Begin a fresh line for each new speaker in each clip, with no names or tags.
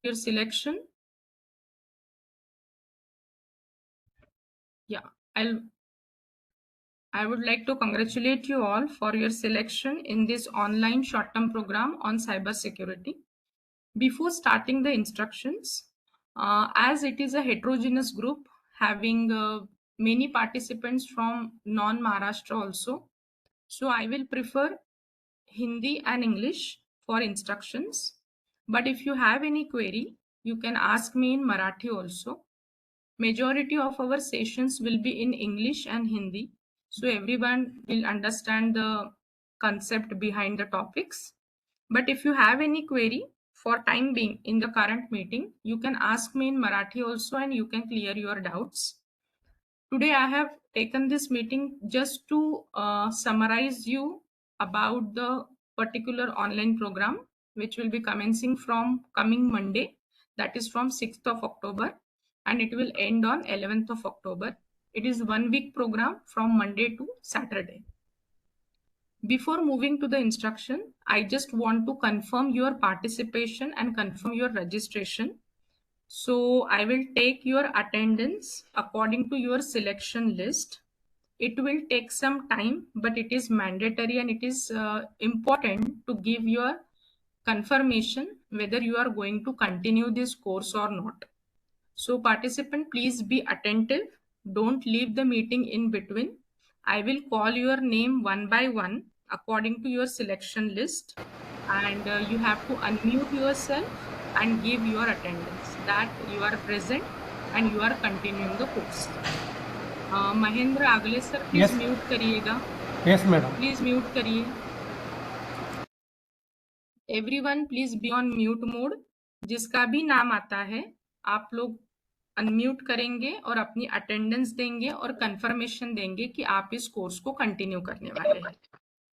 your selection. Yeah, I would like to congratulate you all for your selection in this online short-term program on cybersecurity. Before starting the instructions, as it is a heterogeneous group having many participants from non-Maharashtra also, so I will prefer Hindi and English for instructions. But if you have any query, you can ask me in Marathi also. Majority of our sessions will be in English and Hindi, so everyone will understand the concept behind the topics. But if you have any query for time being in the current meeting, you can ask me in Marathi also and you can clear your doubts. Today I have taken this meeting just to summarize you about the particular online program which will be commencing from coming Monday, that is from 6th of October, and it will end on 11th of October. It is 1 week program from Monday to Saturday. Before moving to the instruction, I just want to confirm your participation and confirm your registration. So I will take your attendance according to your selection list. It will take some time, but it is mandatory and it is important to give your confirmation whether you are going to continue this course or not. So participant, please be attentive. Don't leave the meeting in between. I will call your name one by one according to your selection list, and you have to unmute yourself and give your attendance that you are present and you are continuing the course. Mahendra आगले sir please mute करिएगा.
Yes madam.
Please mute करिए. Everyone please be on mute mode. जिसका भी नाम आता है आप लोग unmute करेंगे और अपनी अटेंडेंस देंगे और कंफर्मेशन देंगे कि आप इस कोर्स को कंटिन्यू करने वाले हैं.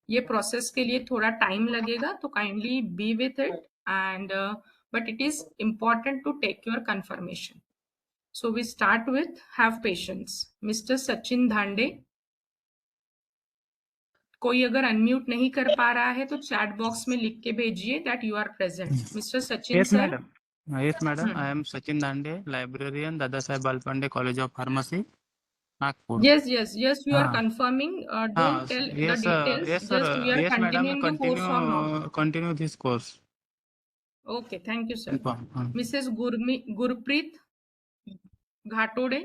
ये प्रोसेस के लिए थोड़ा टाइम लगेगा, तो kindly be with it and but it is important to take your confirmation. So we start with have patience. Mister Sachin Dhande, कोई अगर अनम्यूट नहीं कर पा रहा है तो चैट बॉक्स में लिख के भेजिए that you are present. Mister Sachin sir.
Yes, madam. I am Sachin Dande, librarian, Dada Saheb Balpande College of Pharmacy, Nagpur.
Yes, you are confirming. Don't tell
yes,
the details.
yes, sir.
Just we are
Yes, madam.
continuing the course or not.
Continue this course.
Okay, thank you, sir. Mrs. Gurpreet Ghatode.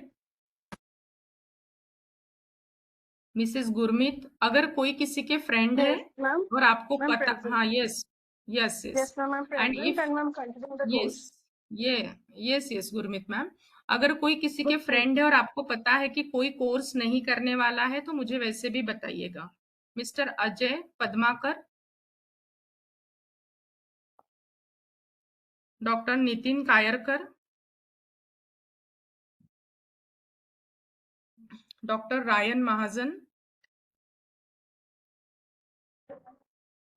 Mrs Gurmeet, अगर कोई किसी के friend है और आपको पता, हाँ yes yes yes and if yes Gurmeet ma'am, अगर कोई किसी के फ्रेंड है और आपको पता है कि कोई कोर्स नहीं करने वाला है तो मुझे वैसे भी बताइएगा. Mr Ajay Padmakar, doctor Nitin Kayarkar, doctor Ryan Mahajan,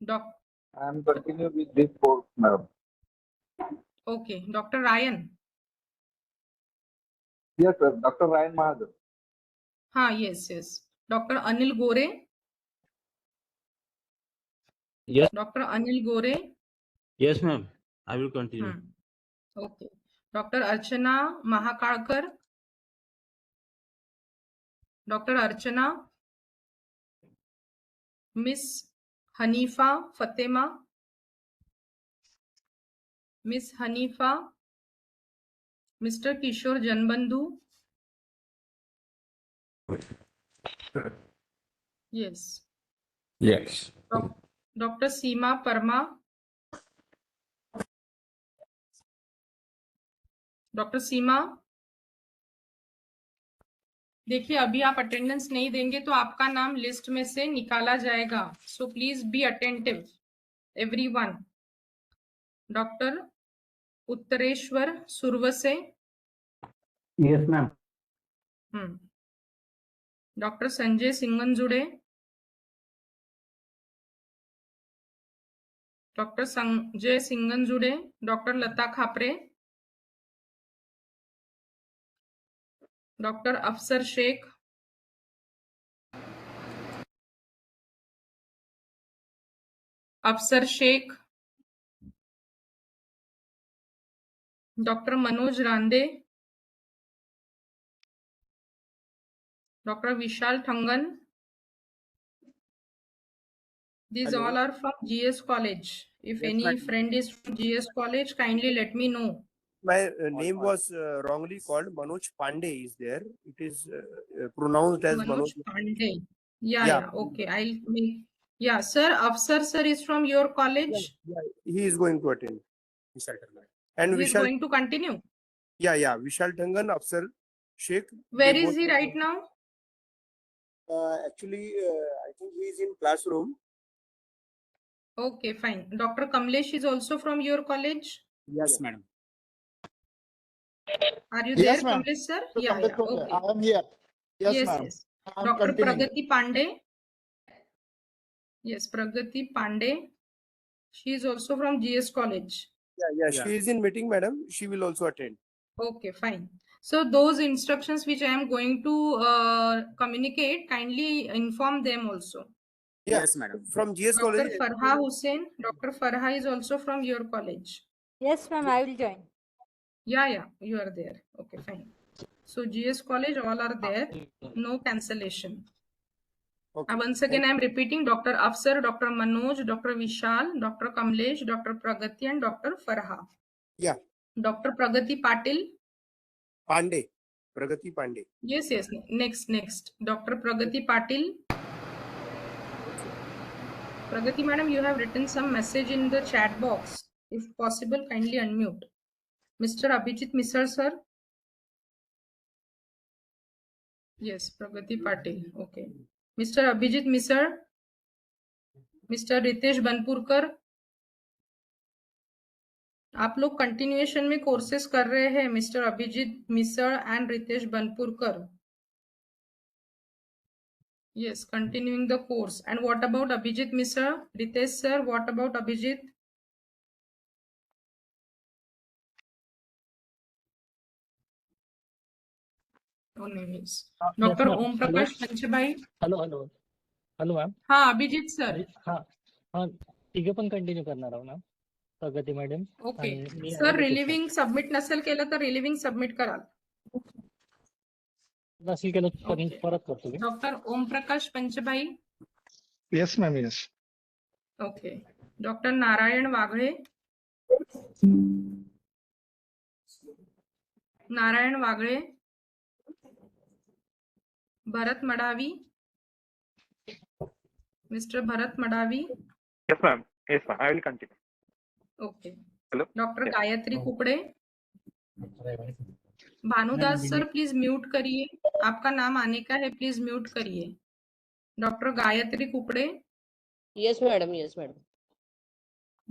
I am continue with this course, madam.
Okay, Dr. Ryan.
Yes, sir. Dr. Ryan Mahajan.
हाँ yes. Doctor Anil Gore.
Yes.
Doctor Anil Gore.
Yes, ma'am. I will continue.
Okay. Doctor Archana Mahakalkar. Doctor Archana. Miss Hanifa Fatema. Miss Hanifa. Mr Kishor Janbandhu. Yes. Doctor Seema Parma. Doctor Seema, देखिए अभी आप attendance नहीं देंगे तो आपका नाम list में से निकाला जाएगा. So please be attentive everyone. Doctor Uttareshwar Survase.
Yes ma'am.
Doctor Sanjay Singanjude. Doctor Sanjay Singanjude. Doctor Lata Khapre. Doctor Afsar Shaikh. अफसर Sheikh. Dr. Manoj Rande, Dr. Vishal Thangan. These
Hello.
all are from GS College. If
Yes,
any
madam.
friend is from GS College, kindly let me know.
My name was wrongly called. Manoj Pandey is there. It is pronounced as
Manoj
Manoj.
Pandey. Yeah,
Yeah.
yeah. Okay. I'll make. Yeah, sir. Afsar sir is from your
Yeah,
college.
yeah, he is going to attend. Vishal Thangan. And
He is
Vishal,
going to continue.
yeah, Vishal Thangan, Afsar Sheikh.
Where
They
is
both.
he right now?
Actually, I think he is in classroom.
Okay, fine. Dr. Kamlesh is also from your college.
Yes, madam.
Are you
Yes,
there,
ma'am.
Kamlesh sir?
So
Yeah, yeah. Okay.
I am here. Yes,
Yes,
ma'am.
yes.
I am
Dr.
continuing.
Pragati Pandey. Yes, Pragati Pandey. She is also from GS College.
Yeah. She is in meeting, madam. She will also attend.
Okay, fine. So those instructions which I am going to communicate, kindly inform them also.
Yeah. Yes, madam. From GS
Dr.
College.
Farha Hussain. Dr. Farha is also from your college.
Yes, ma'am, I will join.
Yeah, you are there. Okay, fine. So GS College, all are there. No cancellation.
Okay.
Once again, I am repeating Dr. Afsar, Dr. Manoj, Dr. Vishal, Dr. Kamlesh, Dr. Pragati, and Dr. Farha.
Yeah.
Dr. Pragati Patil.
Pandey. Pragati Pandey.
Yes. Next. Dr. Pragati Patil. Pragati madam, you have written some message in the chat box. If possible, kindly unmute. Mr. Abhijit Misra, sir. Yes, Pragati Patil. Okay. Mr. Abhijit Misra. Mr. Ritesh Banpurkar. आप लोग continuation में courses कर रहे हैं Mr Abhijeet Misar and Ritesh Banpurkar. Yes, continuing the course. And what about Abhijit Misra? Ritesh sir, what about Abhijit? No names. Dr.
ma'am.
Om Prakash Panchbhai.
Hello ma'am.
हाँ Abhijit sir.
हा तिघे पण कंटिन्यू करणार आहोत मॅम. प्रगती madam.
Okay sir, relieving submit नसेल केलं तर रिलिव्हिंग सबमिट कराल.
नसेल केलं परत करतो मी.
Doctor Om Prakash Panchbhai.
Yes, ma'am. Yes.
Okay. Doctor Narayan Wagle. Narayan Wagle. Bharat Madavi. Mr Bharat Madavi.
Yes, ma'am. I will continue.
Okay.
Hello.
Doctor Gayatri Kukde. Bhanudas sir please mute करिए. आपका नाम आने का है, प्लीज म्यूट करिए. Doctor Gayatri Kukde.
Yes, madam. Yes, madam.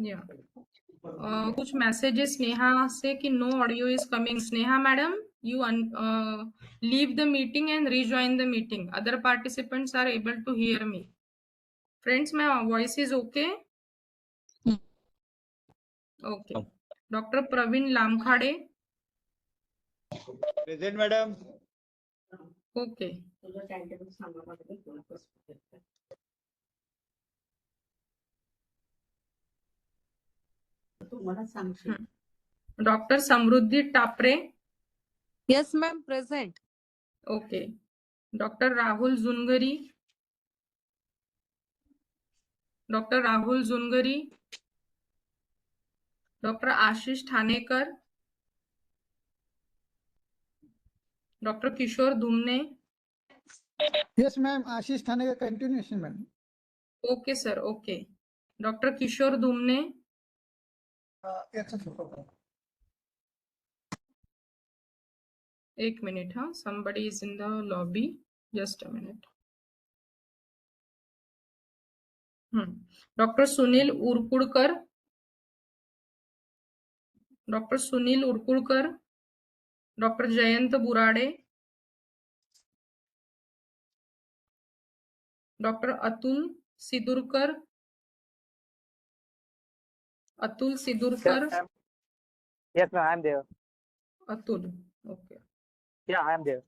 या कुछ मैसेजेस स्नेहा से कि no audio is coming. Sneha madam, you leave the meeting and rejoin the meeting. Other participants are able to hear me. Friends, my voice is okay? Okay. Dr. Praveen Lamkhade.
Present, madam.
Okay. Dr. Samruddhi Tapre.
Yes, ma'am. Present.
Okay. Dr. Rahul Zungari. Dr. Rahul Zungari. Dr. Ashish Thanekar. Dr. Kishore Dhumne.
Yes, ma'am. Ashish Thane का continuation, ma'am.
Okay, sir. Okay. Dr. Kishore Dhumne.
Yes,
एक minute. हाँ, somebody is in the lobby. Just a minute. Dr. Sunil Urkudkar. Dr. Sunil Urkudkar. Dr. Jayant Burade. Dr. Atul Sidurkar. Atul Sidurkar.
Yes, ma'am, I am there.
Atul. Okay.
Yeah, I am there.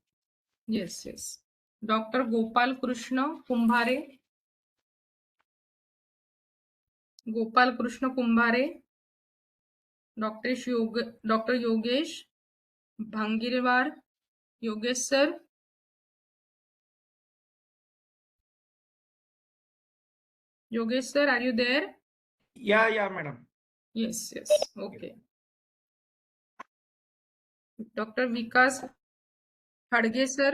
Yes. Dr. Gopal Krishna Kumbhare. Gopal Krishna Kumbhare. Doctor Yogesh Bhangirwar. Yogesh sir. Yogesh sir, are you there?
Yeah, madam.
Yes, okay. Dr. Vikas Khadge sir.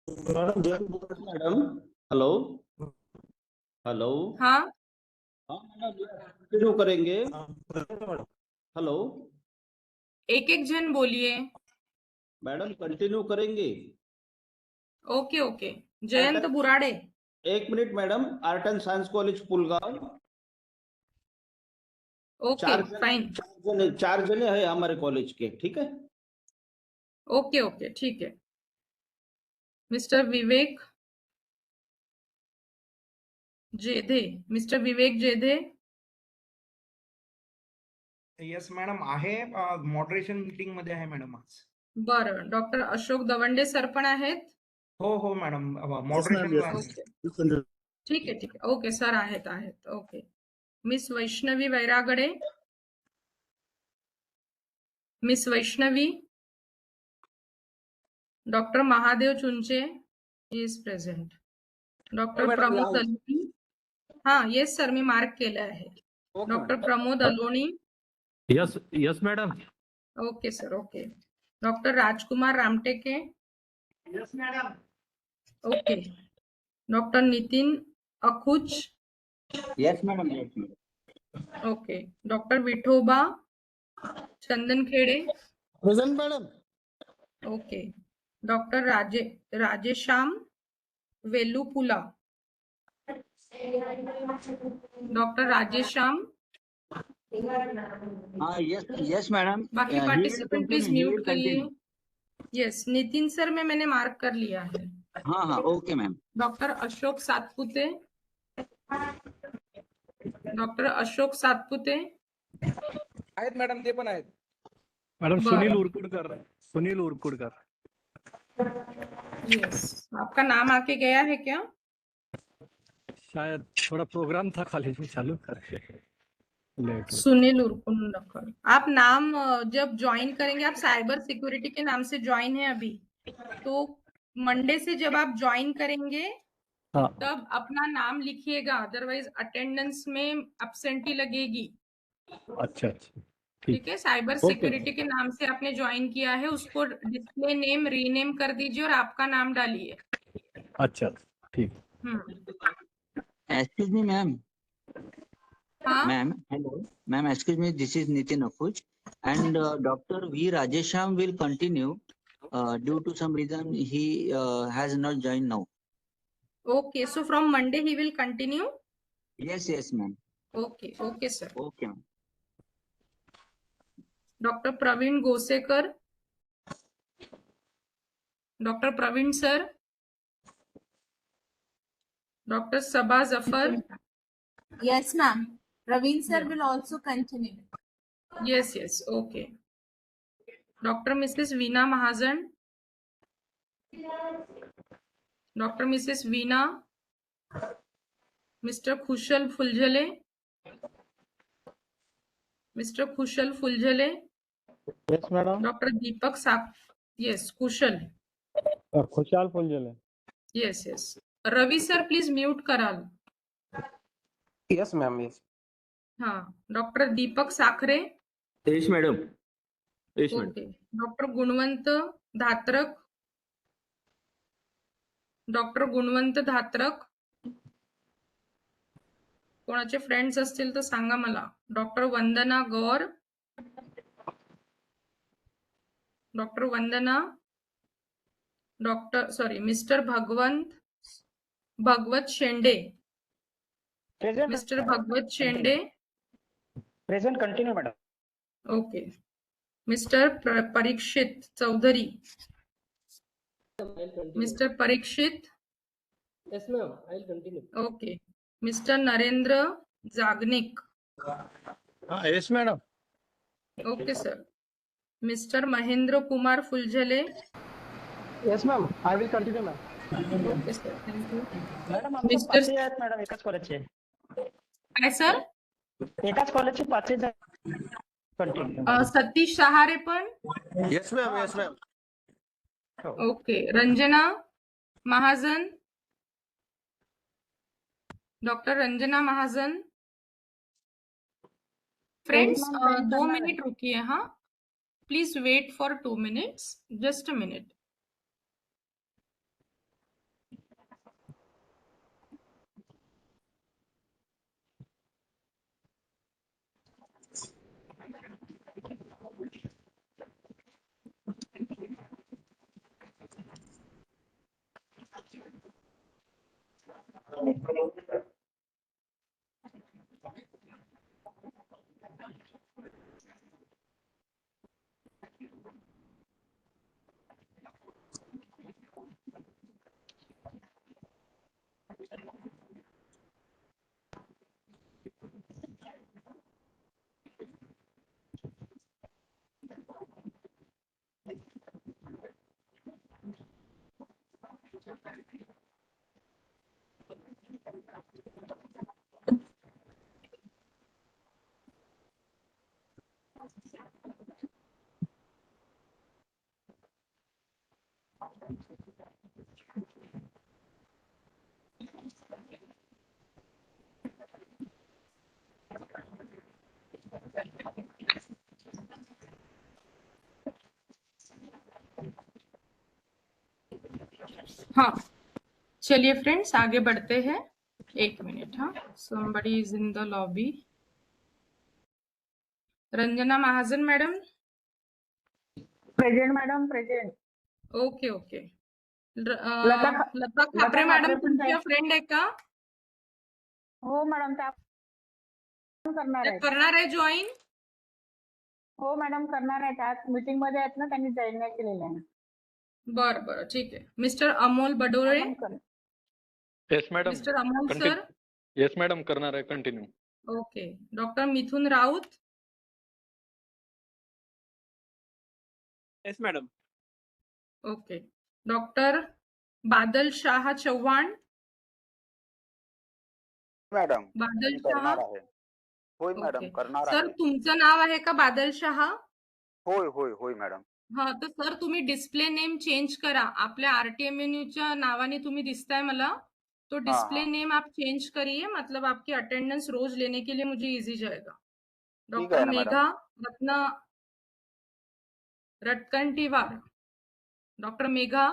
Madam hello hello
हाँ,
हाँ madam continue करेंगे hello
एक एक जन बोलिए.
Madam continue करेंगे
okay. Jayant Burade.
1 minute madam art and science college Pulgaon
okay, fine.
4 जने हैं हमारे कॉलेज के, ठीक है.
ओके, ठीक है. मिस्टर विवेक जेधे.
येस मॅडम आहे मॉडरेशन मीटिंग मध्ये आहे मॅडम आज.
बरं. डॉक्टर अशोक दवंडे सर पण आहेत.
हो मॅडम मॉडरेशन.
ओके, ठीक आहे. ओके सर आहेत. Okay. Miss Vaishnavi Vairagade. Miss Vaishnavi. Doctor Mahadev Chunche is present. Doctor Pramod Aloni. हाँ, येस सर, मी मार्क केलं आहे. Doctor Pramod Aloni.
Yes madam.
Okay sir, okay. Doctor Rajkumar Ramteke.
Yes madam.
Okay. Doctor Nitin Akhuch.
Yes madam.
Okay. Doctor Vithoba Chandankhede.
Present madam.
Okay. Doctor Rajeshyam Velupula. Doctor Rajeshyam.
Yes madam.
बाकी participant please mute करिए. Yes, Nitin sir में मैंने mark कर लिया है.
हाँ okay ma'am.
Doctor Ashok Satpute.
आहेत madam, ते पण आहेत.
मॅडम
बरं.
सुनील उरकुडकर.
यस, आपका नाम आके गया है क्या?
शायद थोड़ा प्रोग्राम था कॉलेज में चालू कर लेट.
सुनील उरकुंडकर. आप नाम जब ज्वाइन करेंगे, आप साइबर सिक्योरिटी के नाम से ज्वाइन है अभी, तो मंडे से जब आप ज्वाइन करेंगे
हाँ.
तब अपना नाम लिखिएगा, अदरवाइज अटेंडेंस में एब्सेंटी लगेगी.
अच्छा.
ठीक है. साइबर सिक्योरिटी के नाम से आपने ज्वाइन किया है, उसको डिस्प्ले नेम रीनेम कर दीजिए और आपका नाम डालिए.
अच्छा, ठीक.
Excuse me ma'am.
हाँ,
Ma'am, hello. Ma'am, excuse me, this is Nitin Akhuj. And Dr. V. Rajesham will continue. Due to some reason, he has not joined now.
okay. So from Monday he will continue.
Yes, ma'am.
Okay, sir.
Okay, ma'am.
Doctor Pravin Gosekar. Doctor Pravin sir. Doctor Saba Zafar.
Yes, ma'am. Raveen sir will also continue.
Yes, okay. Doctor Mrs Veena Mahajan. Doctor Mrs Veena. Mr Khushal Phuljhale.
Yes madam.
Doctor Deepak yes, Kushal.
Khushal Phuljhale.
Yes. Ravi sir please mute कराल.
Yes ma'am. Yes.
हाँ. Doctor Deepak Sakhare.
Yes, madam.
Okay. Doctor Gunwant Dhatrak. कोणाचे friends असतील तर सांगा मला. Doctor Vandana Gaur. Mr Bhagwat Shende. Mr Bhagwat Shende.
Present continue madam.
Okay. Mr Parikshit Chaudhari. Mr Parikshit.
Yes, ma'am. I'll continue.
Okay. Mr Narendra Jagnik.
Yes madam.
Okay sir. Mr Mahendra Kumar Phuljhale.
Yes, ma'am. I will continue, ma'am.
Okay sir, thank you.
Madam आमचे
Mr.
पाचही आहेत madam, एकाच कॉलेजचे.
काय sir?
एकाच कॉलेजचे पाचही आहेत. continue.
सतीश सहारे पण.
Yes, ma'am. Yes, ma'am.
Okay. Ranjana Mahajan. Doctor Ranjana Mahajan. Friends 2 minute रुकिए. हाँ, please wait for 2 minutes. Just a minute. हाँ, चलिए फ्रेंड्स आगे बढ़ते हैं. 1 मिनट. हाँ, somebody is in the lobby. Ranjana Mahajan madam.
Present, madam, present.
Okay okay. Lata Khapre madam तुमच्या friend आहे का?
हो मॅडम, त्या करणार
त्या
आहेत.
करणार आहे जॉईन.
हो मॅडम, करणार आहेत. आज मीटिंग मध्ये आहेत ना, त्यांनी जॉईन नाही केलेलं आहे.
बरं बरं, ठीक आहे. Mr Amol Badole.
Yes madam.
Mr Amol sir.
Yes madam, करणार आहे continue.
Okay. Doctor Mithun Raut.
Yes, madam.
Okay. Doctor Badal Shah Chavan.
Madam
बादल शाह.
करणार आहे. होय मॅडम,
ओके.
करणार
सर
आहे.
तुमचं नाव आहे का बादल शाह?
होय होय होय मॅडम.
हा, तर सर तुम्ही डिस्प्ले नेम चेंज करा. आपल्या आरटीएमएनयूच्या नावाने तुम्ही दिसताय मला. तो डिस्प्ले नेम आप चेंज करिए, मतलब आपकी अटेंडेंस रोज लेने के लिए मुझे इजी जाएगा. डॉक्टर
आहे ना,
Megha Ratna Ratkantiwar. Doctor Megha.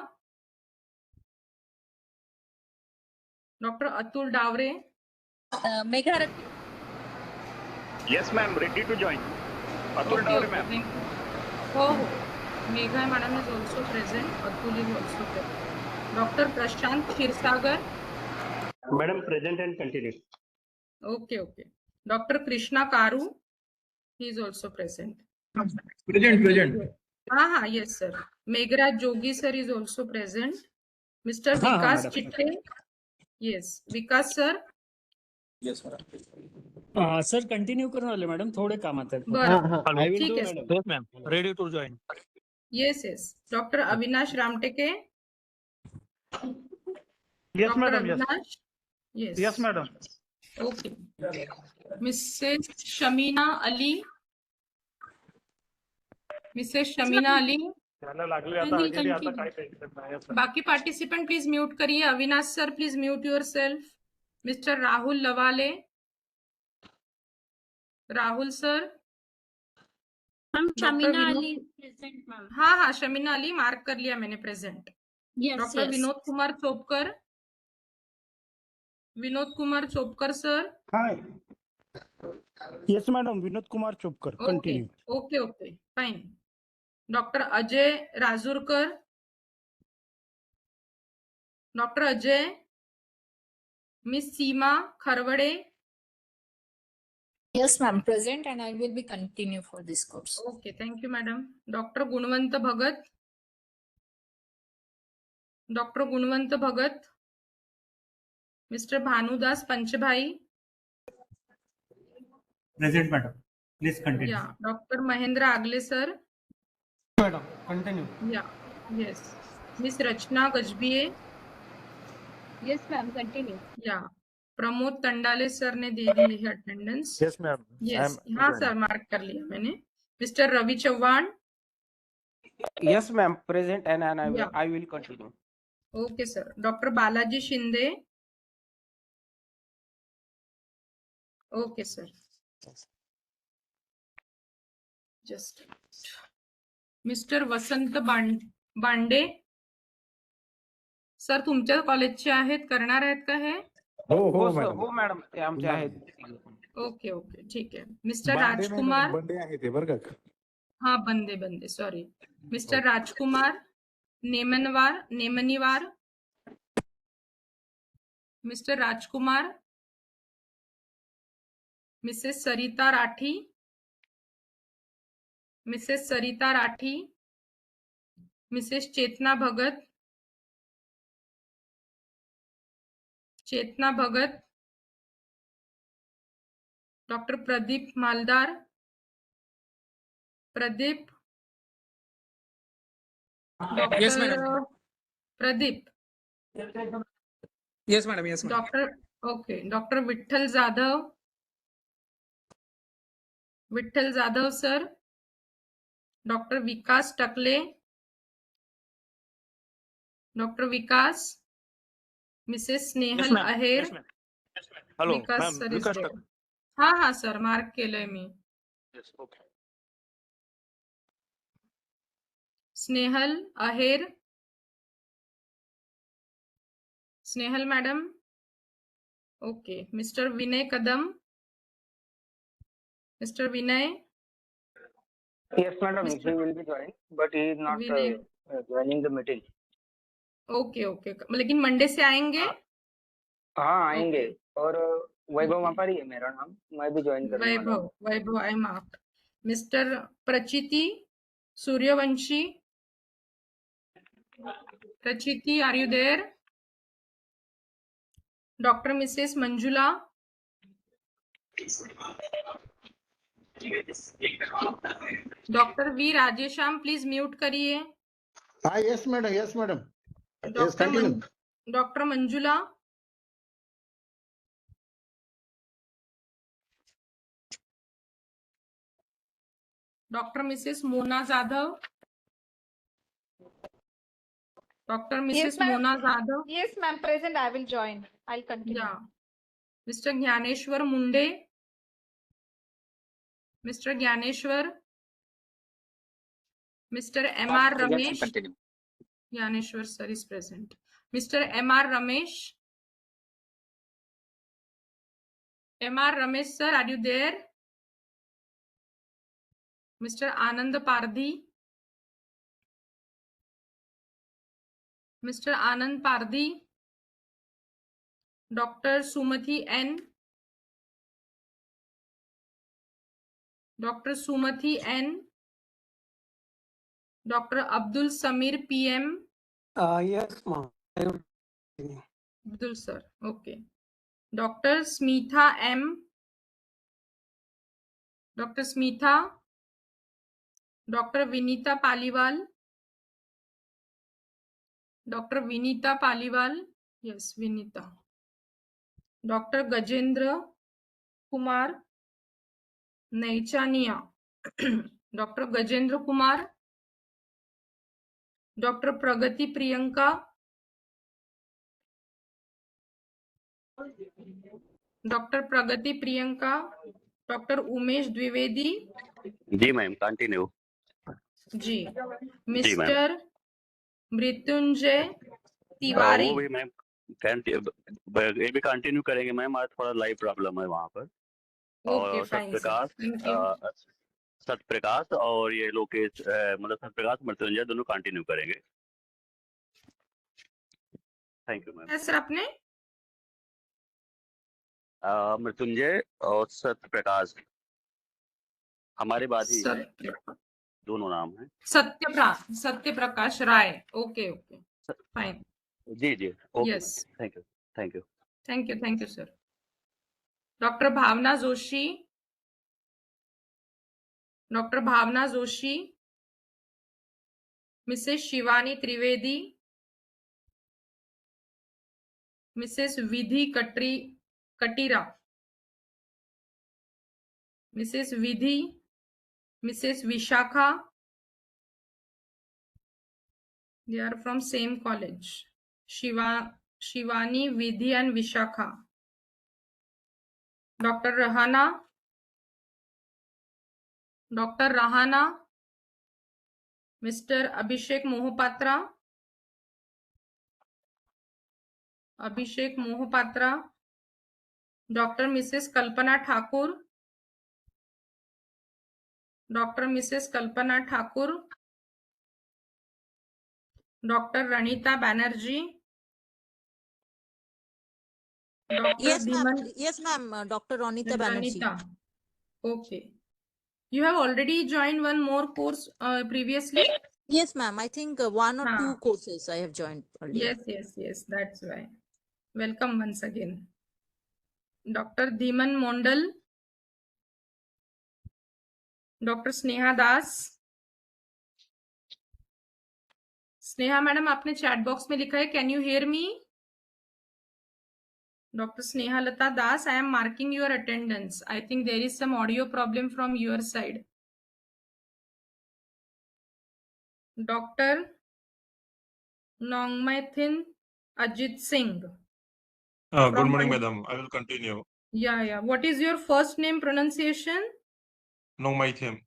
Doctor Atul Dawre.
Megha
yes ma'am, ready to join. Atul Dawre ma'am.
हो हो. Megha madam is also present. Atul is also present. Doctor Prashant Kshirsagar.
Madam, present and continue.
Okay okay. Doctor Krishna Karu. He is also present.
Present.
हाँ हाँ, yes sir. Meghraj Jogi sir is also present. Mr Vikas
madam.
Chitte. Yes, Vikas sir.
Sir continue करून आले madam, थोडे कामात आहेत.
बरं,
I will
ठीक
do,
आहे.
madam. Yes ma'am, ready to join.
Yes yes. Doctor Avinash Ramteke.
Yes
doctor
madam, yes.
Avinash. Yes.
Yes madam.
Okay. Mrs Shamina Ali. Mrs Shamina Ali.
त्याला लागले आता हजेरी, आता काय टेन्शन नाही. Yes, ma'am.
बाकी पार्टिसिपेंट प्लीज म्यूट करिए. Avinash sir please mute yourself. Mr Rahul Lawale. Rahul sir.
Shamina Ali present ma'am.
हाँ हाँ, शमीना अली मार्क कर लिया मैंने present.
Yes
doctor Vinod Kumar Chopkar. Vinod Kumar Chopkar sir.
Hi. Yes madam, Vinod Kumar Chopkar.
Okay
continue.
Okay okay, fine. Doctor Ajay Rajurkar. Doctor Ajay. Miss Seema Kharwade.
Yes ma'am, present and I will be continue for this course.
Okay, thank you madam. Doctor Gunwant Bhagat. Doctor Gunwant Bhagat. Mister Bhanudas Panchbhai.
Present, madam. Please continue.
Yeah. Doctor Mahendra आगले sir.
Madam, continue.
Yeah. Yes. Miss Rachna Gajbhiye.
Yes ma'am, continue.
या. Pramod तंडाले sir ने दे दी है attendance.
Yes, ma'am.
Yes. हाँ sir, mark कर लिया मैंने. Mr. Ravi Chauhan.
Yes, ma'am. Present, and
Yeah.
I will continue.
Okay, sir. Dr. Balaji Shinde. Okay, sir. Just a minute. Mr. Vasant Bande. Sir तुमच्या कॉलेजचे आहेत, करणार आहेत का हे?
हो सर, हो मॅडम, ते आमचे आहेत.
ओके ओके, ठीक आहे. मिस्टर राजकुमार.
बंडे आहे ते बरं का.
हाँ, Bande sorry. Mister Rajkumar Nemniwar. Mister Rajkumar. Mrs Sarita Rathi. Mrs Sarita Rathi. Mrs Chetna Bhagat. Doctor Pradeep Maldar. Pradeep.
Yes, madam.
Pradeep.
Yes, madam. Yes, madam.
Doctor Vitthal Jadhav sir. Doctor Vikas Takle. Mrs Snehal Aher.
Hello
Vikas
ma'am,
sir
Vikas
हा सर, मार्क केलंय मी.
Okay.
Snehal Aher. Snehal madam. Okay. Mister Vinay Kadam. Mister Vinay.
Yes, madam. He will be joining, but he is not
Vinay.
joining the meeting.
Okay. लेकिन Monday से आएंगे.
हाँ, आएंगे.
Okay.
और वैभव मापारी है मेरा नाम, मैं भी ज्वाइन करने वाला हूँ.
Vaibhav I marked. Mister Prachiti Suryavanshi. Prachiti, are you there? Doctor Mrs Manjula. Doctor V Rajeshyam, please mute करिए.
हाँ, yes madam, yes madam.
Doctor Manjula. Doctor Mrs Mona Jadhav. Doctor Mrs
ma'am.
Mona Jadhav.
Yes, ma'am. Present. I will join. I'll continue.
Yeah. Mister Dnyaneshwar Munde. Mister Dnyaneshwar. Mister M.R. Ramesh. Dnyaneshwar sir is present. Mister M.R. Ramesh. M.R. Ramesh sir, are you there? Mister Anand Pardhi. Mister Anand Pardhi. Doctor Sumati N. Doctor Sumati N. Doctor Abdul Samir PM.
Yes, ma'am.
Abdul sir, okay. Doctor Smita M. Doctor Smita. Doctor Vinita Paliwal. Doctor Vinita Paliwal. Yes, Vinita. Doctor Gajendra Kumar Naichaniya. Doctor Gajendra Kumar. Doctor Pragati Priyanka. Doctor Pragati Priyanka. Doctor Umesh Dwivedi.
जी ma'am, continue.
जी. Mister Mrityunjay Tiwari.
वो भी ma'am ये भी continue करेंगे ma'am. आज थोड़ा live problem है वहाँ पर.
ओके,
और
fine sir, thank you.
Satyaprakash और ये लोकेश, मतलब सत्यप्रकाश मृत्युंजय दोनों कंटिन्यू करेंगे. Thank you ma'am.
सर आपने
मृत्युंजय और सत्यप्रकाश हमारे बाद ही दोनों नाम हैं.
सत्यप्रकाश राय. Okay fine.
जी okay.
Yes,
thank you.
Thank you sir. Doctor Bhavna Joshi. Doctor Bhavna Joshi. Mrs Shivani Trivedi. Mrs Vidhi Katira. Mrs Vidhi. Mrs. Vishakha. They are from same college. Shivani, Vidhi and Vishakha. Dr. Rahana. Dr. Rahana. Mr. Abhishek Mohapatra. Abhishek Mohapatra. Dr. Mrs. Kalpana Thakur. Dr. Mrs. Kalpana Thakur. Dr. Ranita Banerjee. Dr.
Yes, ma'am.
Dhiman
Yes, ma'am. Dr. Ronita Banerjee.
Ranita. Okay. You have already joined one more course previously?
Yes, ma'am. I think one or two courses I have joined earlier.
Yes. That's why. Welcome once again. Dr. Dhiman Mondal. Dr. Sneha Das. Sneha madam आपने chat box में लिखा है can you hear me? Dr. Sneha Lata Das, I am marking your attendance. I think there is some audio problem from your side. Dr. Nongmaithin Ajit Singh.
Good morning, madam. I will continue.
Yeah. What is your first name pronunciation?
Nongmaithim.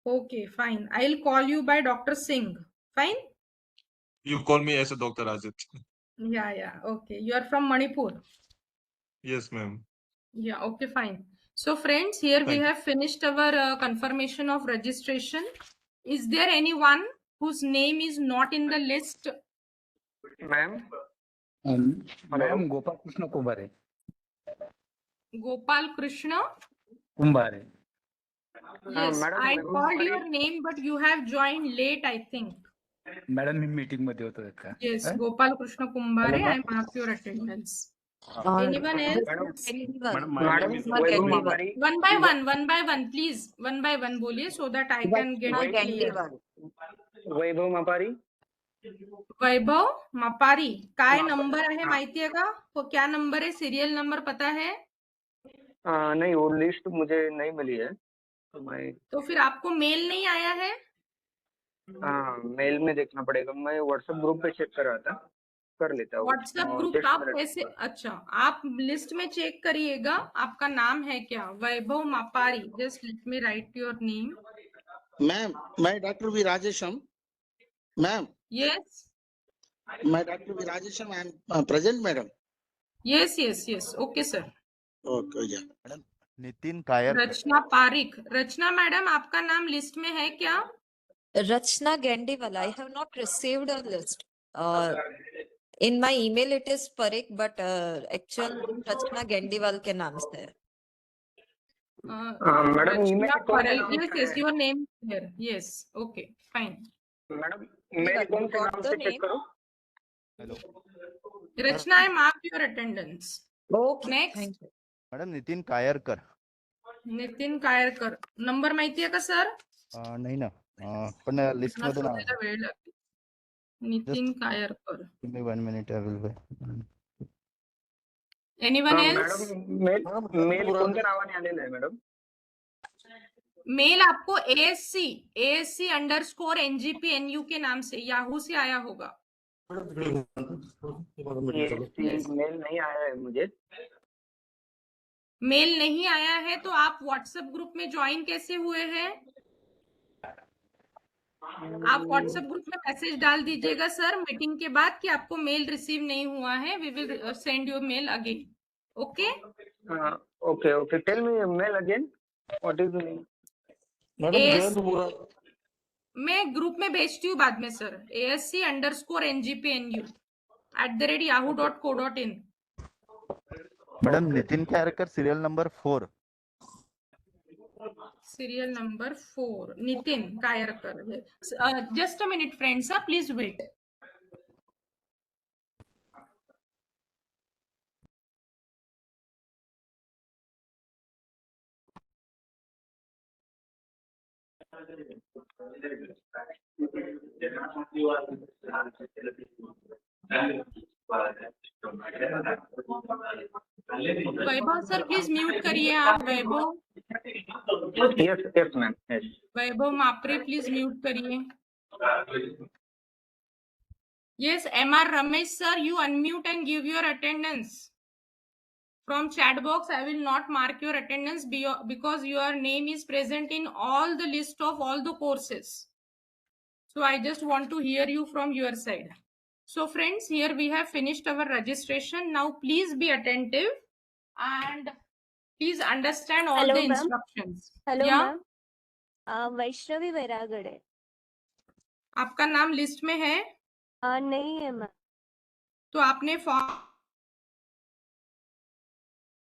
Okay, fine. I'll call you by Dr. Singh. Fine?
You call me as a Dr. Ajit.
Yeah. Okay. You are from Manipur.
Yes, ma'am.
Yeah, okay, fine. So friends, here we
Thank you.
have finished our confirmation of registration. Is there anyone whose name is not in the list?
Ma'am.
Madam Gopal Krishna Kumbare.
Gopal Krishna?
Kumbare.
Yes,
madam,
I
Mehboob
called
Bhai.
your name, but you have joined late, I think.
Madam me meeting मध्ये होतो का?
Yes, Gopal Krishna Kumbare, I mark your attendance. Anyone else?
Madam,
One by one, please. One by one, बोलिए, so that I can get it clear.
वैभव मापारी.
वैभव मापारी काय number आहे माहिती आहे का? वो क्या नंबर है? सीरियल नंबर पता है?
नहीं, वो लिस्ट मुझे नहीं मिली है
तो फिर आपको मेल नहीं आया है?
मेल में देखना पड़ेगा. मैं व्हाट्सएप ग्रुप पे चेक कर रहा था, कर लेता हूँ.
व्हाट्सएप ग्रुप आप कैसे? अच्छा, आप लिस्ट में चेक करिएगा. आपका नाम है क्या? Vaibhav Mapari. Just let me write your name.
Ma'am, मैं doctor V Rajesham. Ma'am.
Yes.
मैं doctor V Rajesham. I am present madam.
Yes. Okay sir.
Okay yeah.
Madam Nitin Kayar.
Rachna Pareek. Rachna madam, आपका नाम लिस्ट में है क्या?
Rachna Gendiwala. I have not received a list. In my email it is Parik, but actual Rachna Gendiwal के नाम से है.
Madam email.
Yes, your name is here. Yes, okay, fine.
Madam mail कौन से नाम से चेक करो?
Rachna, I marked your attendance.
Okay.
Next.
Madam Nitin Kayarkar.
Nitin Kayarkar. Number माहिती आहे का सर?
नाही ना, पण लिस्ट मध्ये नाव आहे.
वेळ लागेल. Nitin Kayarkar.
Give me 1 minute, I will be.
Anyone else?
Madam mail कोणत्या नावाने आलेलं आहे मॅडम?
मेल आपको ASC _NGPNU के नाम से याहू से आया होगा.
मेल नहीं आया है मुझे.
मेल नहीं आया है तो आप व्हाट्सएप ग्रुप में ज्वाइन कैसे हुए हैं? आप व्हाट्सएप ग्रुप में मैसेज डाल दीजिएगा सर मीटिंग के बाद कि आपको मेल रिसीव नहीं हुआ है. We will send you mail again. Okay.
Okay. Tell me mail again. What is the name?
मैं ग्रुप में भेजती हूँ बाद में sir. ASC _NGPNU @yahoo.co.in.
Madam Nitin Kayarkar, serial number 4.
Serial number 4. Nitin Kayarkar. Just a minute, friends. Please wait. Vaibhav sir please mute करिए आप। Vaibhav
Yes, ma'am. Yes.
Vaibhav Mapare please mute करिए। Yes, MR Ramesh sir, you unmute and give your attendance. From chat box, I will not mark your attendance because your name is present in all the list of all the courses. So I just want to hear you from your side. So friends, here we have finished our registration. Now please be attentive and please understand all
Hello,
the
ma'am.
instructions.
Hello,
Yeah?
ma'am. Vaishnavi Vairagade.
आपका नाम list में है?
नहीं है ma'am.
तो आपने form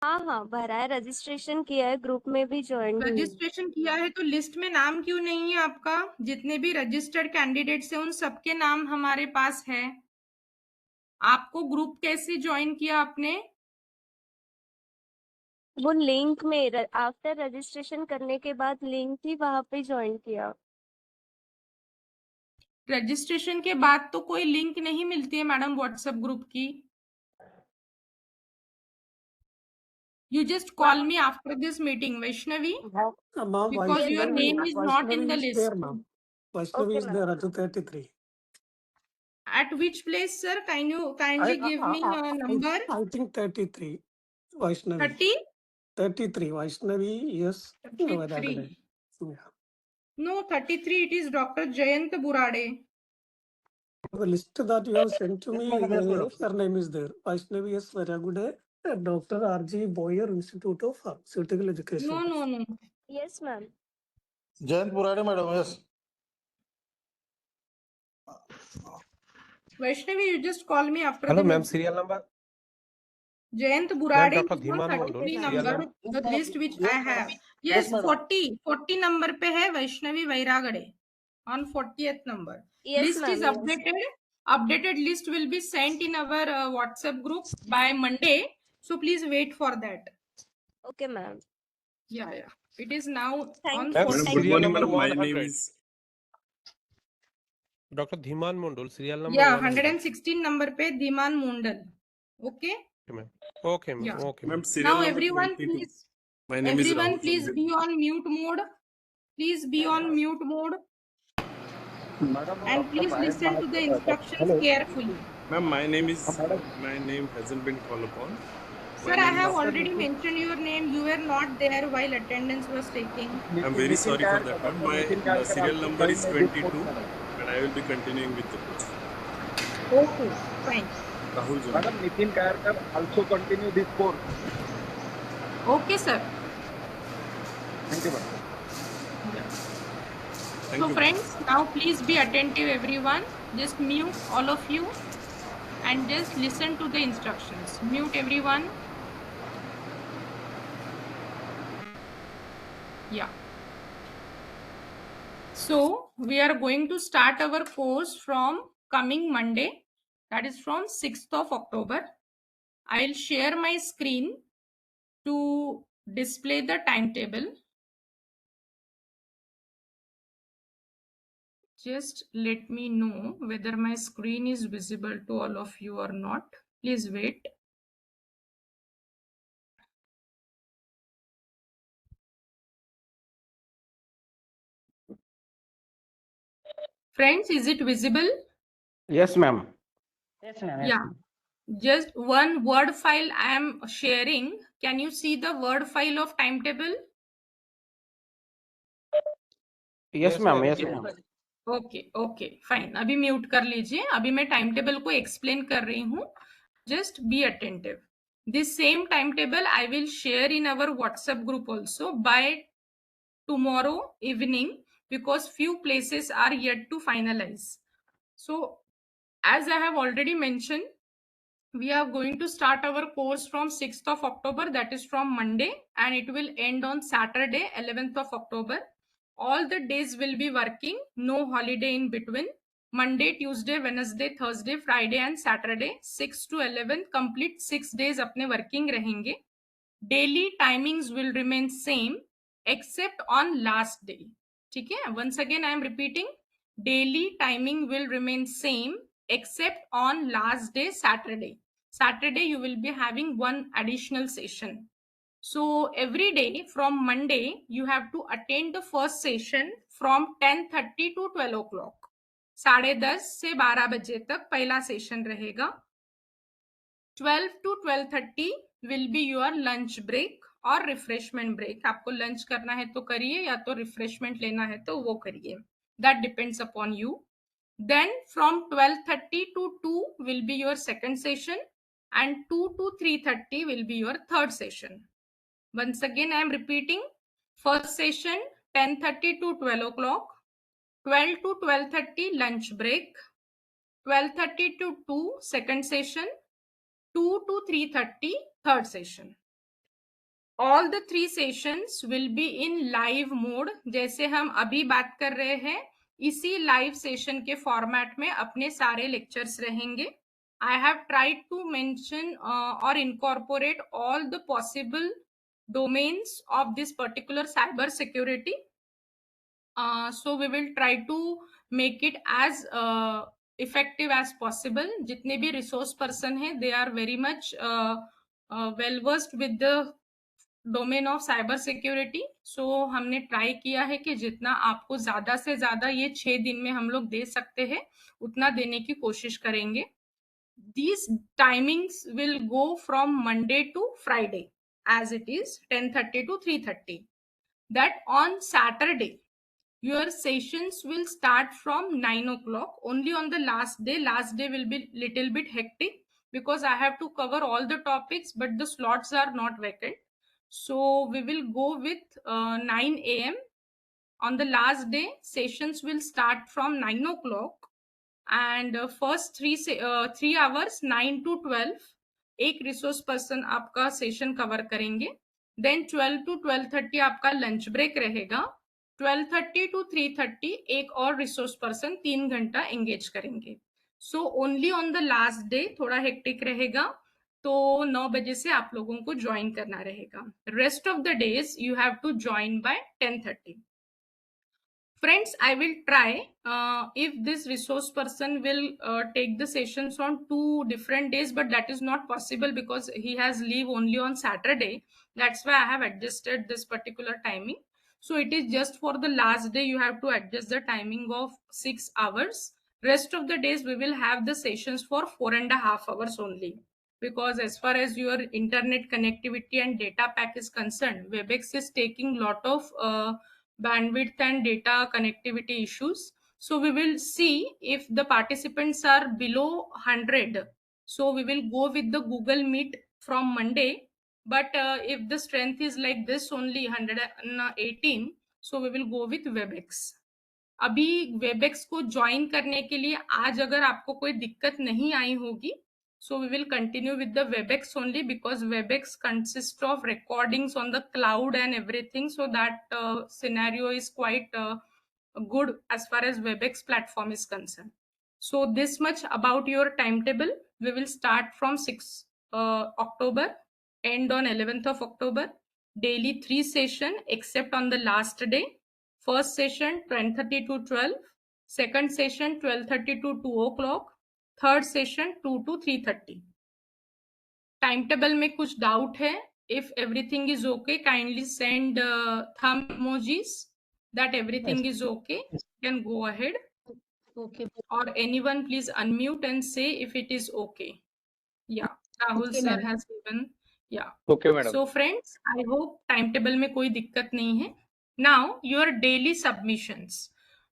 हाँ भरा है, रजिस्ट्रेशन किया है, ग्रुप में भी ज्वाइन हुई।
रजिस्ट्रेशन किया है तो लिस्ट में नाम क्यों नहीं है आपका? जितने भी रजिस्टर्ड कैंडिडेट्स हैं उन सबके नाम हमारे पास है। आपको ग्रुप कैसे ज्वाइन किया आपने?
वो लिंक में आफ्टर रजिस्ट्रेशन करने के बाद लिंक थी, वहां पे ज्वाइन किया।
रजिस्ट्रेशन के बाद तो कोई लिंक नहीं मिलती है मैडम व्हाट्सएप ग्रुप की। You just call me after this meeting, Vaishnavi, because your name is not in the list.
Vaishnavi is there at 33.
At which place, sir? Kindly give me a number.
I think 33. Vaishnavi.
30?
33. Vaishnavi, yes.
33.
Yeah.
No, 33. It is Dr. Jayant Burade.
The list that you have sent to me, her name is there. Vaishnavi S. Varagude, Dr. R.G. Boyer, Institute of Pharmaceutical Education.
No.
Yes, ma'am.
Jayant Purade, madam. Yes.
Vaishnavi, you just call me after
Hello,
the
ma'am.
meeting.
Serial number?
Jayant Burade
Dr.
is on
Dhiman
33
Mondal,
number, the list which I have. Yes, 40 number पे है Vaishnavi Vairagade on 40th number.
Yes,
List
ma'am,
is
yes.
updated. Updated list will be sent in our WhatsApp group by Monday. So please wait for that.
Okay, ma'am.
Yeah. It is now
Thank
on
you.
Ma'am,
40th.
serial number
My
100.
name is
Dr. Dhiman Mondal, serial number
Yeah,
100.
116 number पे Dhiman Mundal. Okay.
Okay, ma'am. Okay, ma'am.
Yeah.
Okay, ma'am.
Ma'am, serial
Now
number
everyone
22.
please.
My name is
Everyone
Rahul
please
Sanjay.
be on mute mode. Please be on mute mode. And please listen to the instructions carefully.
Ma'am, my name hasn't been called upon.
Sir, I have already mentioned your name. You were not there while attendance was taking.
I'm very sorry for that, ma'am. My serial number is 22, and I will be continuing with the course.
Okay, fine.
Rahul Sanjay.
Madam, Nitin Kayarkar also continue this course.
Okay, sir.
Thank you, madam.
Thank
So
you.
friends, now please be attentive everyone. Just mute all of you and just listen to the instructions. Mute everyone. Yeah. So we are going to start our course from coming Monday, that is from 6th of October. I'll share my screen to display the timetable. Just let me know whether my screen is visible to all of you or not. Please wait. Friends, is it visible?
Yes, ma'am.
Yeah. Just one Word file I am sharing. Can you see the Word file of timetable?
Yes, ma'am. Yes, ma'am.
Okay, fine. अभी mute कर लीजिए. अभी मैं time table को explain कर रही हूँ. Just be attentive. This same timetable I will share in our WhatsApp group also by tomorrow evening, because few places are yet to finalize. So as I have already mentioned, we are going to start our course from 6th of October, that is from Monday, and it will end on Saturday, 11th of October. All the days will be working, no holiday in between. Monday, Tuesday, Wednesday, Thursday, Friday and Saturday, 6 to 11, complete 6 days अपने working रहेंगे. Daily timings will remain same except on last day. ठीक है? Once again I am repeating, daily timing will remain same except on last day, Saturday. Saturday, you will be having one additional session. So every day from Monday, you have to attend the first session from 10:30 to 12 o'clock. 10:30 से 12 बजे तक पहला session रहेगा. 12 to 12:30 will be your lunch break और refreshment break. आपको lunch करना है तो करिए, या तो रिफ्रेशमेंट लेना है तो वो करिए. That depends upon you. Then from 12:30 to 2 will be your second session, and 2 to 3:30 will be your third session. Once again, I am repeating. First session 10:30 to 12 o'clock, 12 to 12:30 lunch break, 12:30 to 2 second session, 2 to 3:30 third session. All the three sessions will be in live mode. जैसे हम अभी बात कर रहे हैं, इसी live session के format में अपने सारे लेक्चर्स रहेंगे. I have tried to mention or incorporate all the possible domains of this particular cyber security. So we will try to make it as effective as possible. जितने भी resource person हैं, they are very much well versed with the domain of cyber security. So हमने try किया है कि जितना आपको ज्यादा से ज्यादा ये 6 दिन में हम लोग दे सकते हैं उतना देने की कोशिश करेंगे. These timings will go from Monday to Friday as it is 10:30 to 3:30. That on Saturday your sessions will start from 9 o'clock. Only on the last day. Last day will be little bit hectic because I have to cover all the topics, but the slots are not vacant. So we will go with 9 a.m. On the last day, sessions will start from 9 o'clock, and first 3 hours 9 to 12 एक resource person आपका session cover करेंगे. Then 12 to 12:30 आपका lunch break रहेगा. 12:30 to 3:30 एक और resource person 3 घंटा engage करेंगे. So only on the last day थोड़ा हेक्टिक रहेगा, तो 9 बजे से आप लोगों को ज्वाइन करना रहेगा. Rest of the days you have to join by 10:30. Friends, I will try if this resource person will take the sessions on 2 different days, but that is not possible because he has leave only on Saturday. That's why I have adjusted this particular timing. So it is just for the last day you have to adjust the timing of 6 hours. Rest of the days we will have the sessions for 4.5 hours only. Because as far as your internet connectivity and data pack is concerned, WebEx is taking lot of bandwidth and data connectivity issues. So we will see if the participants are below 100. So we will go with the Google Meet from Monday. But if the strength is like this only 118, so we will go with WebEx. अभी WebEx को join करने के लिए आज अगर आपको कोई दिक्कत नहीं आई होगी, so we will continue with the WebEx only because WebEx consists of recordings on the cloud and everything. So that scenario is quite good as far as WebEx platform is concerned. So this much about your timetable. We will start from 6 October, end on 11th of October. Daily 3 session except on the last day. First session 10:30 to 12. Second session 12:30 to 2 o'clock. Third session 2 to 3:30. Time table में कुछ doubt है? If everything is okay, kindly send thumb emojis that everything is okay. Can go ahead.
Okay.
और anyone please unmute and से if it is okay. या Rahul sir has given. या
Okay, madam.
So friends, I hope time table में कोई दिक्कत नहीं है. Now your daily submissions.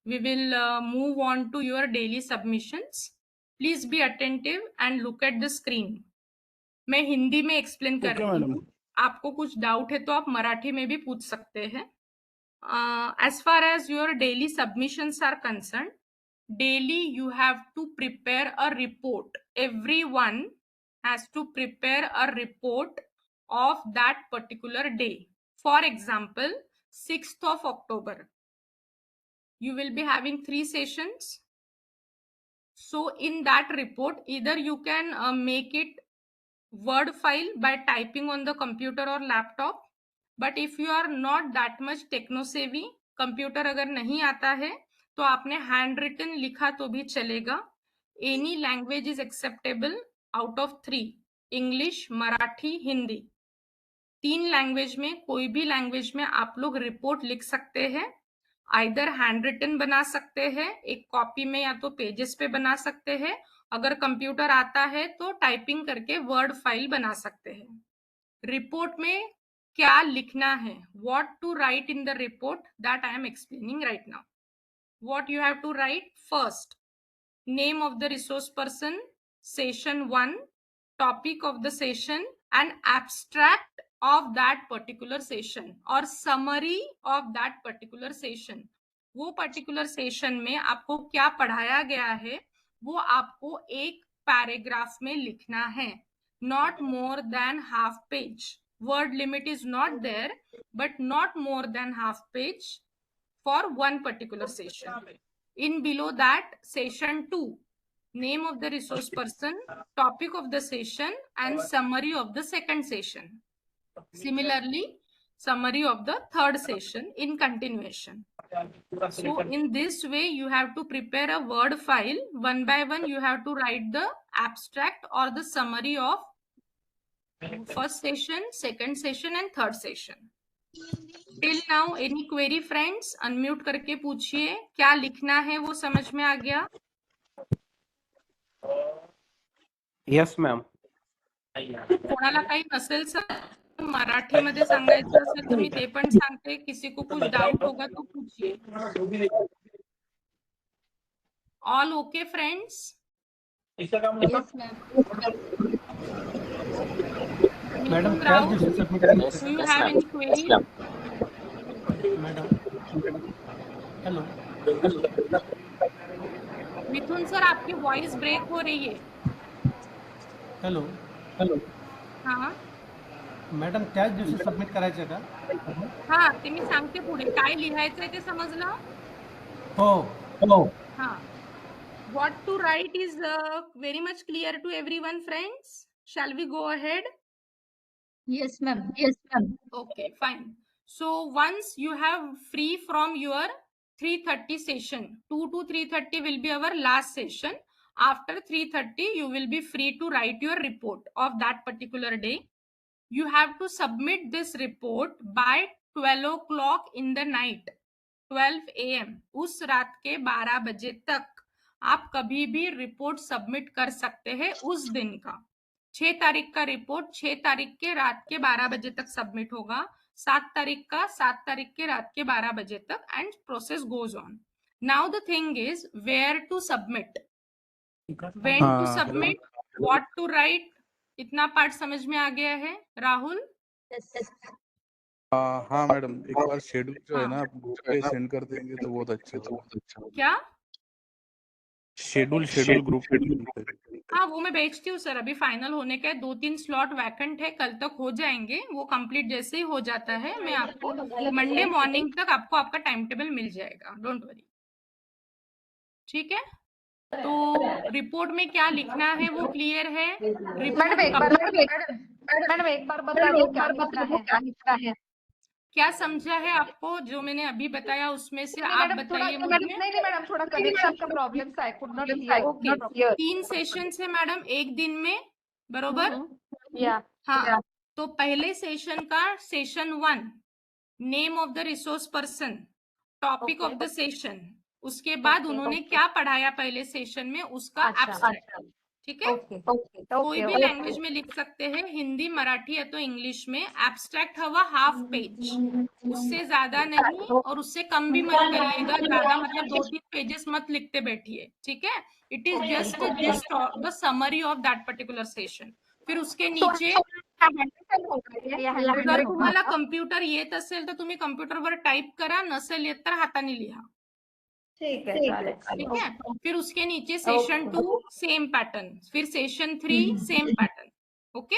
We will move on to your daily submissions. Please be attentive and look at the screen. मैं हिंदी में explain कर रही हूँ. आपको कुछ डाउट है तो आप मराठी में भी पूछ सकते हैं. As far as your daily submissions are concerned, daily you have to prepare a report. Everyone has to prepare a report of that particular day. For example, 6th of October. You will be having 3 sessions. So in that report, either you can make it Word file by typing on the computer or laptop. But if you are not that much techno savvy, computer अगर नहीं आता है तो आपने hand written लिखा तो भी चलेगा. Any language is acceptable out of 3: English, Marathi, Hindi. 3 language में कोई भी लैंग्वेज में आप लोग रिपोर्ट लिख सकते हैं. आइदर हैंड रिटन बना सकते हैं एक कॉपी में या तो पेजेस पे बना सकते हैं. अगर कंप्यूटर आता है तो टाइपिंग करके वर्ड फाइल बना सकते हैं. रिपोर्ट में क्या लिखना है, what to write in the report, that I am explaining right now. What you have to write? First, name of the resource person, session 1, topic of the session and abstract of that particular session or summary of that particular session. वो particular session में आपको क्या पढ़ाया गया है वो आपको एक पैराग्राफ में लिखना है. Not more than half page. Word limit is not there, but not more than half page for one particular session. In below that, session 2. Name of the resource person, topic of the session, and summary of the second session. Similarly, summary of the third session in continuation. So in this way, you have to prepare a Word file. One by one, you have to write the abstract or the summary of first session, second session, and third session. Till now, any query, friends? Unmute करके पूछिए, क्या लिखना है वो समझ में आ गया?
Yes, ma'am.
कोणाला काही नसेल सर मराठीमध्ये सांगायचं असेल तर मी ते पण सांगते. किसी को कुछ डाउट होगा तो पूछिए. All okay friends?
Madam
do you have any query?
Madam hello.
Mithun sir आपकी वॉइस ब्रेक हो रही है.
हॅलो.
हाँ
मॅडम त्याच दिवशी सबमिट करायचं का?
हाँ ते मी सांगते पुढे काय लिहायचंय ते समजलं?
हो.
हाँ. What to write is very much clear to everyone, friends. Shall we go ahead?
Yes, ma'am.
Okay, fine. So once you have free from your 3:30 session, 2 to 3:30 will be our last session. After 3:30, you will be free to write your report of that particular day. You have to submit this report by 12 o'clock in the night, 12 AM. उस रात के 12 बजे तक आप कभी भी report submit कर सकते हैं. उस दिन का 6 तारीख का रिपोर्ट 6 तारीख के रात के 12 बजे तक सबमिट होगा. 7 तारीख का 7 तारीख के रात के 12 बजे तक, and process goes on. Now the thing is where to submit, when to submit, what to write. इतना पार्ट समझ में आ गया है राहुल?
हाँ मैडम, एक बार शेड्यूल जो है ना आप ग्रुप पे सेंड कर देंगे तो बहुत अच्छा है.
क्या
शेड्यूल ग्रुप पे?
हाँ वो मैं भेजती हूँ सर. अभी फाइनल होने के 2-3 स्लॉट वैकेंट है, कल तक हो जाएंगे. वो कंप्लीट जैसे ही हो जाता है मैं आपको मंडे मॉर्निंग तक आपको आपका टाइम टेबल मिल जाएगा. Don't worry. ठीक है. तो रिपोर्ट में क्या लिखना है वो क्लियर है?
मैडम एक बार बता दो क्या लिखना है.
क्या समझा है आपको जो मैंने अभी बताया उसमें से? आप बताइए मुझे.
नहीं मैडम थोड़ा कनेक्शन का प्रॉब्लम था. I could not here.
3 session है मैडम एक दिन में, बरोबर?
या
हाँ. तो पहले सेशन का session 1, name of the resource person, topic of the session. उसके बाद उन्होंने क्या पढ़ाया पहले सेशन में उसका एब्स्ट्रैक्ट. ठीक है. कोई भी लैंग्वेज में लिख सकते हैं, हिंदी, मराठी या तो इंग्लिश में. एब्स्ट्रैक्ट हवा हाफ पेज, उससे ज्यादा नहीं और उससे कम भी मत करिएगा. ज्यादा मतलब 2-3 पेजेस मत लिखते बैठिए. ठीक है. It is just the summary of that particular session. फिर उसके नीचे जर तुम्हाला कम्प्युटर येत असेल तर तुम्ही कम्प्युटरवर टाइप करा, नसेल येत तर हाताने लिहा.
ठीक है.
ठीक है. फिर उसके नीचे सेशन 2 सेम पैटर्न, फिर सेशन 3 सेम पैटर्न. ओके.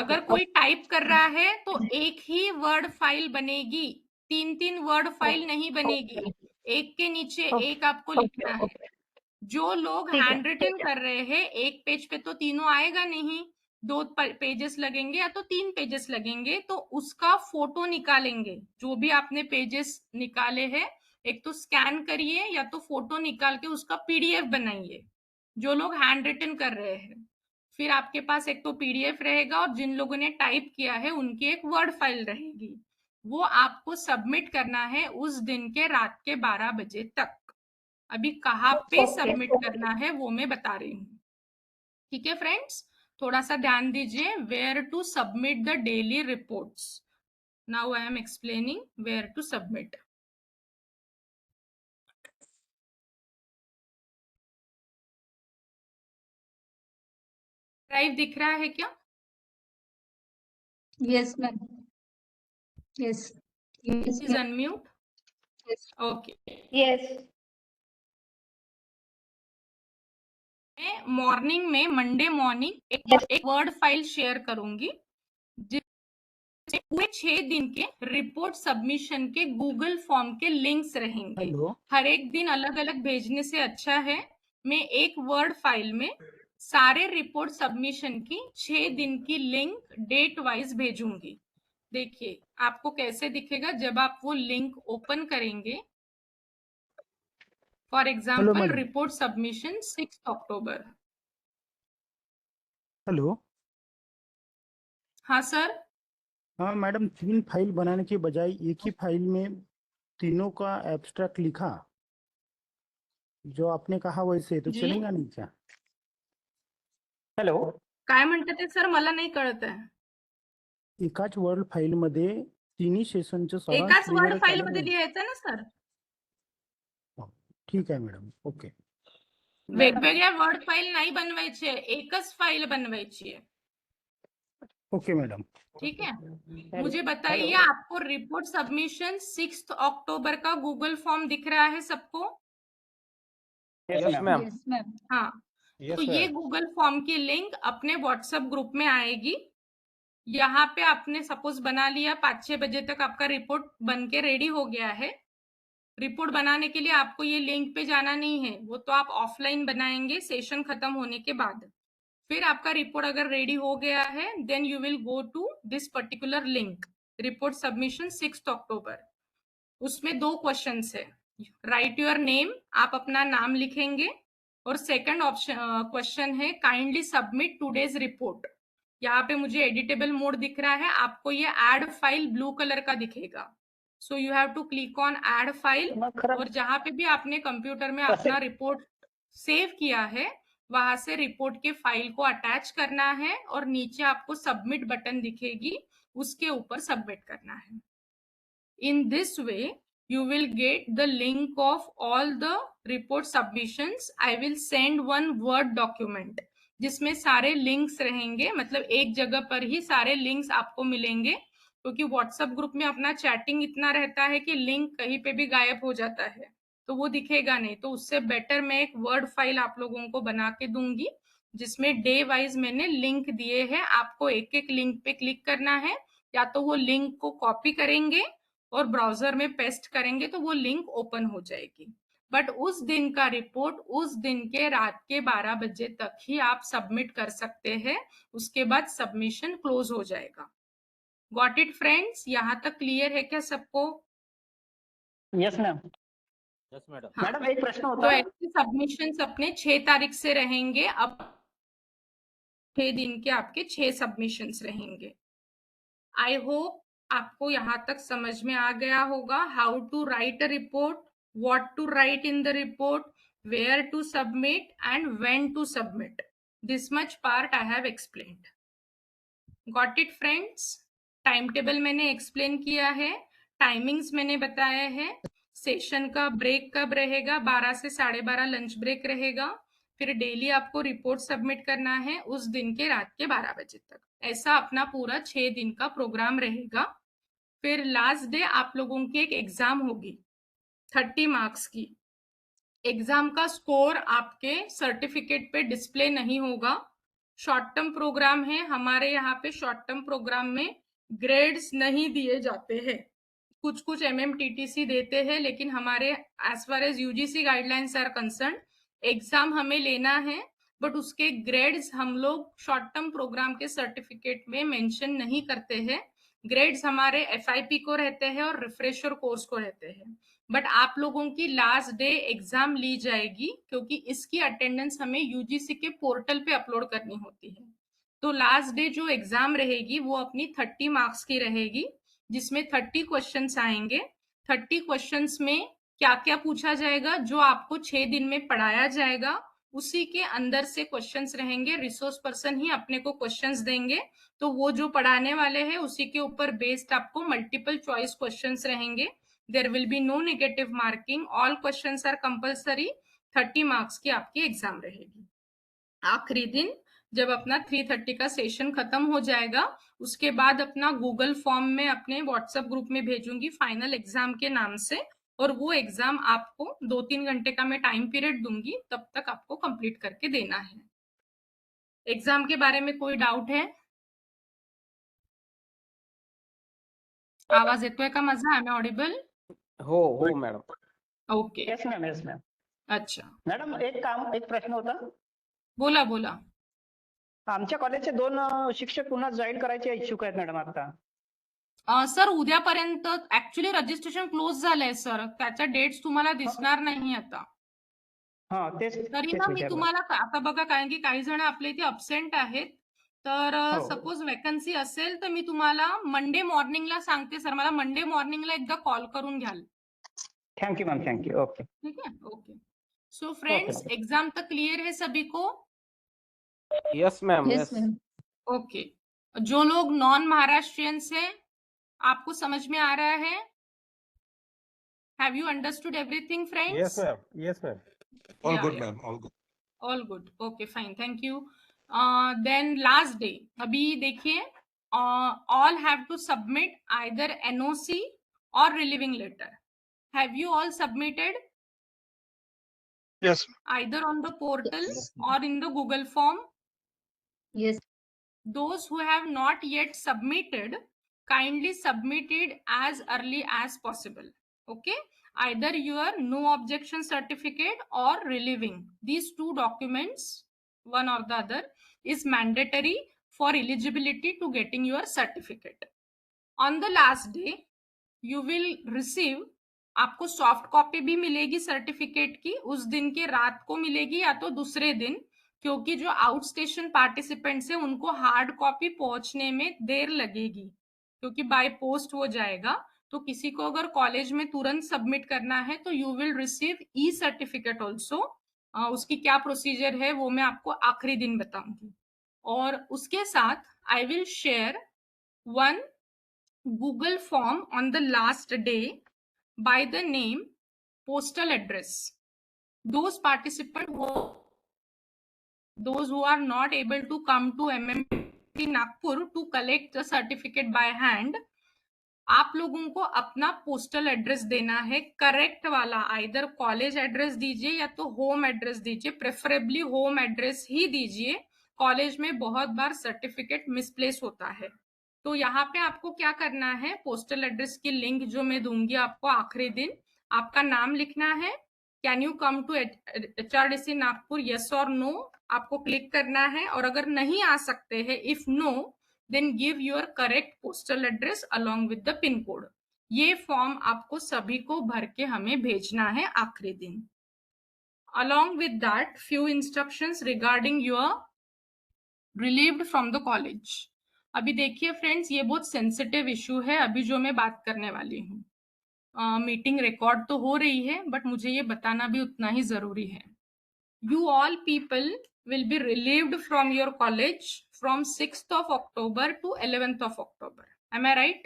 अगर कोई टाइप कर रहा है तो एक ही वर्ड फाइल बनेगी, 3-3 वर्ड फाइल नहीं बनेगी. एक के नीचे एक आपको लिखना है. जो लोग हैंड रिटन कर रहे हैं एक पेज पे तो तीनों आएगा नहीं, 2 पेजेस लगेंगे या तो 3 पेजेस लगेंगे. तो उसका फोटो निकालेंगे. जो भी आपने पेजेस निकाले हैं एक तो स्कैन करिए या तो फोटो निकाल के उसका पीडीएफ बनाइए, जो लोग हैंड रिटन कर रहे हैं। फिर आपके पास एक तो पीडीएफ रहेगा और जिन लोगों ने टाइप किया है उनकी एक वर्ड फाइल रहेगी, वो आपको सबमिट करना है उस दिन के रात के 12 बजे तक। अभी कहाँ पे सबमिट करना है वो मैं बता रही हूँ। ठीक है फ्रेंड्स, थोड़ा सा ध्यान दीजिए। Where to submit the daily reports. Now I am explaining where to submit. Drive दिख रहा है क्या?
Yes, ma'am. Yes. Yes,
Please
ma'am.
unmute.
Yes.
Okay.
Yes.
मैं मॉर्निंग में मंडे मॉर्निंग एक वर्ड फाइल शेयर करूंगी जिसमें पूरे 6 दिन के रिपोर्ट सबमिशन के गूगल फॉर्म के लिंक्स रहेंगे। हर एक दिन अलग अलग भेजने से अच्छा है मैं एक वर्ड फाइल में सारे रिपोर्ट सबमिशन की 6 दिन की लिंक डेट वाइज भेजूंगी। देखिए आपको कैसे दिखेगा जब आप वो लिंक ओपन करेंगे। For example report submission 6 October.
Hello.
हाँ सर।
हाँ मैडम, 3 फाइल बनाने के बजाय एक ही फाइल में तीनों का एब्स्ट्रैक्ट लिखा, जो आपने कहा वैसे तो चलेगा नहीं क्या?
हॅलो,
काय म्हणतात ते सर, मला नाही कळत आहे।
एकाच वर्ड फाइल मध्ये तिन्ही सेशनचे सारांश
एकाच वर्ड
लिहिलेलं
फाइल
चालेल
मध्ये
ना?
लिहायचं ना सर।
ठीक आहे मॅडम, ओके.
वेगवेगळ्या वर्ड फाइल नाही बनवायची आहे, एकच फाइल बनवायची है।
Okay madam.
ठीक है, मुझे बताइए आपको रिपोर्ट सबमिशन 6 अक्टूबर का गूगल फॉर्म दिख रहा है सबको?
Yes ma'am.
Yes, ma'am.
हाँ, तो ये गूगल फॉर्म की लिंक अपने व्हाट्सएप ग्रुप में आएगी। यहाँ पे आपने सपोज बना लिया, 5-6 बजे तक आपका रिपोर्ट बन के रेडी हो गया है। रिपोर्ट बनाने के लिए आपको ये लिंक पे जाना नहीं है, वो तो आप ऑफलाइन बनाएंगे सेशन खत्म होने के बाद। फिर आपका रिपोर्ट अगर रेडी हो गया है then you will go to this particular link, report submission 6 October. उसमें 2 क्वेश्चंस है। राइट योर नेम, आप अपना नाम लिखेंगे, और सेकंड ऑप्शन क्वेश्चन है काइंडली सबमिट टुडेज रिपोर्ट। यहाँ पे मुझे एडिटेबल मोड दिख रहा है, आपको ये ऐड फाइल ब्लू कलर का दिखेगा। So you have to click on add file, और जहां पे भी आपने कंप्यूटर में अपना रिपोर्ट सेव किया है वहां से रिपोर्ट के फाइल को अटैच करना है, और नीचे आपको सबमिट बटन दिखेगी, उसके ऊपर सबमिट करना है। In this way you will get the link of all the report submissions. I will send one word document जिसमें सारे लिंक्स रहेंगे, मतलब एक जगह पर ही सारे लिंक्स आपको मिलेंगे, क्योंकि व्हाट्सएप ग्रुप में अपना चैटिंग इतना रहता है कि लिंक कहीं पे भी गायब हो जाता है तो वो दिखेगा नहीं। तो उससे बेटर मैं एक वर्ड फाइल आप लोगों को बना के दूंगी जिसमें डे वाइज मैंने लिंक दिए हैं। आपको एक एक लिंक पे क्लिक करना है, या तो वो लिंक को कॉपी करेंगे और ब्राउजर में पेस्ट करेंगे तो वो लिंक ओपन हो जाएगी। बट उस दिन का रिपोर्ट उस दिन के रात के 12 बजे तक ही आप सबमिट कर सकते हैं, उसके बाद सबमिशन क्लोज हो जाएगा। Got it friends? यहाँ तक क्लियर है क्या सबको?
Yes ma'am.
Yes madam.
हाँ।
मैडम एक प्रश्न
तो
होता है।
ऐसे सबमिशन अपने 6 तारीख से रहेंगे। अब 6 दिन के आपके 6 सबमिशंस रहेंगे। आई होप आपको यहाँ तक समझ में आ गया होगा how to write a report, what to write in the report, where to submit and when to submit. This much part I have explained. Got it friends? Time table मैंने explain किया है, टाइमिंग्स मैंने बताया है, session का break कब रहेगा, 12 से 12:30 लंच ब्रेक रहेगा, फिर डेली आपको रिपोर्ट सबमिट करना है उस दिन के रात के 12 बजे तक। ऐसा अपना पूरा 6 दिन का प्रोग्राम रहेगा। फिर लास्ट डे आप लोगों की एक एग्जाम होगी 30 मार्क्स की। एग्जाम का स्कोर आपके सर्टिफिकेट पे डिस्प्ले नहीं होगा। शॉर्ट टर्म प्रोग्राम है, हमारे यहाँ पे शॉर्ट टर्म प्रोग्राम में ग्रेड्स नहीं दिए जाते हैं। कुछ कुछ MMTTC देते हैं, लेकिन हमारे as far as UGC guidelines are concern exam हमें लेना है, बट उसके ग्रेड्स हम लोग शॉर्ट टर्म प्रोग्राम के सर्टिफिकेट में मेंशन नहीं करते हैं। ग्रेड्स हमारे FIP को रहते हैं और रिफ्रेशर कोर्स को रहते हैं, बट आप लोगों की लास्ट डे एग्जाम ली जाएगी क्योंकि इसकी अटेंडेंस हमें UGC के पोर्टल पे अपलोड करनी होती है। तो लास्ट डे जो एग्जाम रहेगी वो अपनी 30 मार्क्स की रहेगी, जिसमें 30 क्वेश्चंस आएंगे। 30 क्वेश्चंस में क्या क्या पूछा जाएगा, जो आपको 6 दिन में पढ़ाया जाएगा उसी के अंदर से क्वेश्चंस रहेंगे। रिसोर्स पर्सन ही अपने को क्वेश्चंस देंगे, तो वो जो पढ़ाने वाले हैं उसी के ऊपर बेस्ड आपको मल्टीपल चॉइस क्वेश्चंस रहेंगे। There will be no negative marking, all questions are compulsory. 30 marks की आपकी एग्जाम रहेगी। आखिरी दिन जब अपना 3:30 का सेशन खत्म हो जाएगा, उसके बाद अपना गूगल फॉर्म में अपने व्हाट्सएप ग्रुप में भेजूंगी फाइनल एग्जाम के नाम से, और वो एग्जाम आपको 2-3 घंटे का मैं टाइम पीरियड दूंगी, तब तक आपको कंप्लीट करके देना है। एग्जाम के बारे में कोई डाउट है? आवाज येतोय का माझा? I am audible?
हो madam.
Okay.
Yes ma'am, yes ma'am.
अच्छा,
मॅडम एक प्रश्न होता.
बोला बोला.
आमच्या कॉलेजचे 2 शिक्षक पुन्हा जॉईन करायचे इच्छुक आहेत मॅडम आता.
सर उद्यापर्यंत ऍक्च्युली रजिस्ट्रेशन क्लोज झालंय सर, त्याच्या डेट्स तुम्हाला दिसणार नाही आता. तरी ना मी तुम्हाला आता बघा, कारण की काही जण आपले इथे अब्सेंट आहेत, तर सपोज वॅकन्सी असेल तर मी तुम्हाला मंडे मॉर्निंगला सांगते सर. मला मंडे मॉर्निंगला एकदा कॉल करून घ्याल.
Thank you ma'am, thank you. ओके,
ठीक है, ओके. सो फ्रेंड्स, एग्जाम तक क्लियर है सभी को?
Yes ma'am, yes.
ओके. जो लोग नॉन महाराष्ट्रियंस है, आपको समझ में आ रहा है? Have you understood everything friends?
Yes ma'am. Yes ma'am.
All
Yeah,
good,
yeah.
ma'am. All good.
All good. Okay fine, thank you. Then last day, अभी देखिए, all have to submit either NOC or relieving letter. Have you all submitted
Yes.
either on the portal or in the Google form?
Yes.
Those who have not yet submitted, kindly submit it as early as possible. Okay, either your no objection certificate or relieving, these 2 documents, one or the other, is mandatory for eligibility to getting your certificate. On the last day you will receive, आपको soft copy भी मिलेगी certificate की, उस दिन के रात को मिलेगी या तो दूसरे दिन, क्योंकि जो आउट स्टेशन पार्टिसिपेंट्स है उनको हार्ड कॉपी पहुंचने में देर लगेगी, क्योंकि बाय पोस्ट हो जाएगा. तो किसी को अगर कॉलेज में तुरंत सबमिट करना है तो you will receive E certificate also. उसकी क्या प्रोसीजर है वो मैं आपको आखिरी दिन बताऊंगी. और उसके साथ I will share one Google form on the last day by the name postal address. Those participants those who are not able to come to MMT Nagpur to collect the certificate by hand, आप लोगों को अपना postal address देना है, correct वाला. Either college address दीजिए या तो होम एड्रेस दीजिए, प्रेफरेबली होम एड्रेस ही दीजिए. कॉलेज में बहुत बार सर्टिफिकेट मिसप्लेस होता है. तो यहाँ पे आपको क्या करना है, पोस्टल एड्रेस की लिंक जो मैं दूंगी आपको आखिरी दिन, आपका नाम लिखना है. Can you come to HRDC Nagpur, yes or no, आपको क्लिक करना है. और अगर नहीं आ सकते हैं, if no, then give your correct postal address along with the pin code. ये फॉर्म आपको सभी को भर के हमें भेजना है आखिरी दिन. Along with that few instructions regarding your relieved from the college. अभी देखिए फ्रेंड्स, ये बहुत सेंसिटिव इशू है अभी जो मैं बात करने वाली हूँ. मीटिंग रिकॉर्ड तो हो रही है, बट मुझे ये बताना भी उतना ही जरूरी है. You all people will be relieved from your college from 6th of October to 11th of October. Am I right?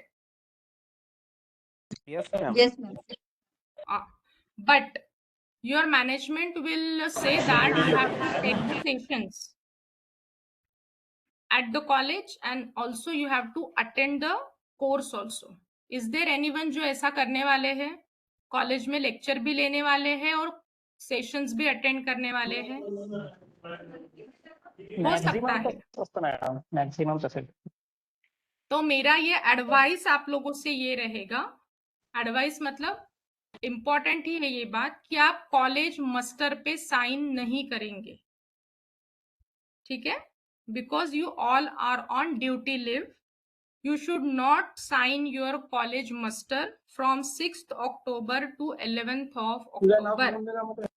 Yes ma'am.
Yes, ma'am.
But your management will say that you have to take the sessions at the college and also you have to attend the course also. Is there anyone जो ऐसा करने वाले हैं, college में lecture भी लेने वाले हैं और सेशंस भी अटेंड करने वाले हैं? हो सकता है.
मैक्सिमम तसेल.
तो मेरा ये एडवाइस आप लोगों से ये रहेगा, एडवाइस मतलब इम्पोर्टेंट ही है ये बात, कि आप कॉलेज मस्टर पे साइन नहीं करेंगे. ठीक है, because you all are on duty leave. You should not sign your college muster from 6th October to 11th of October.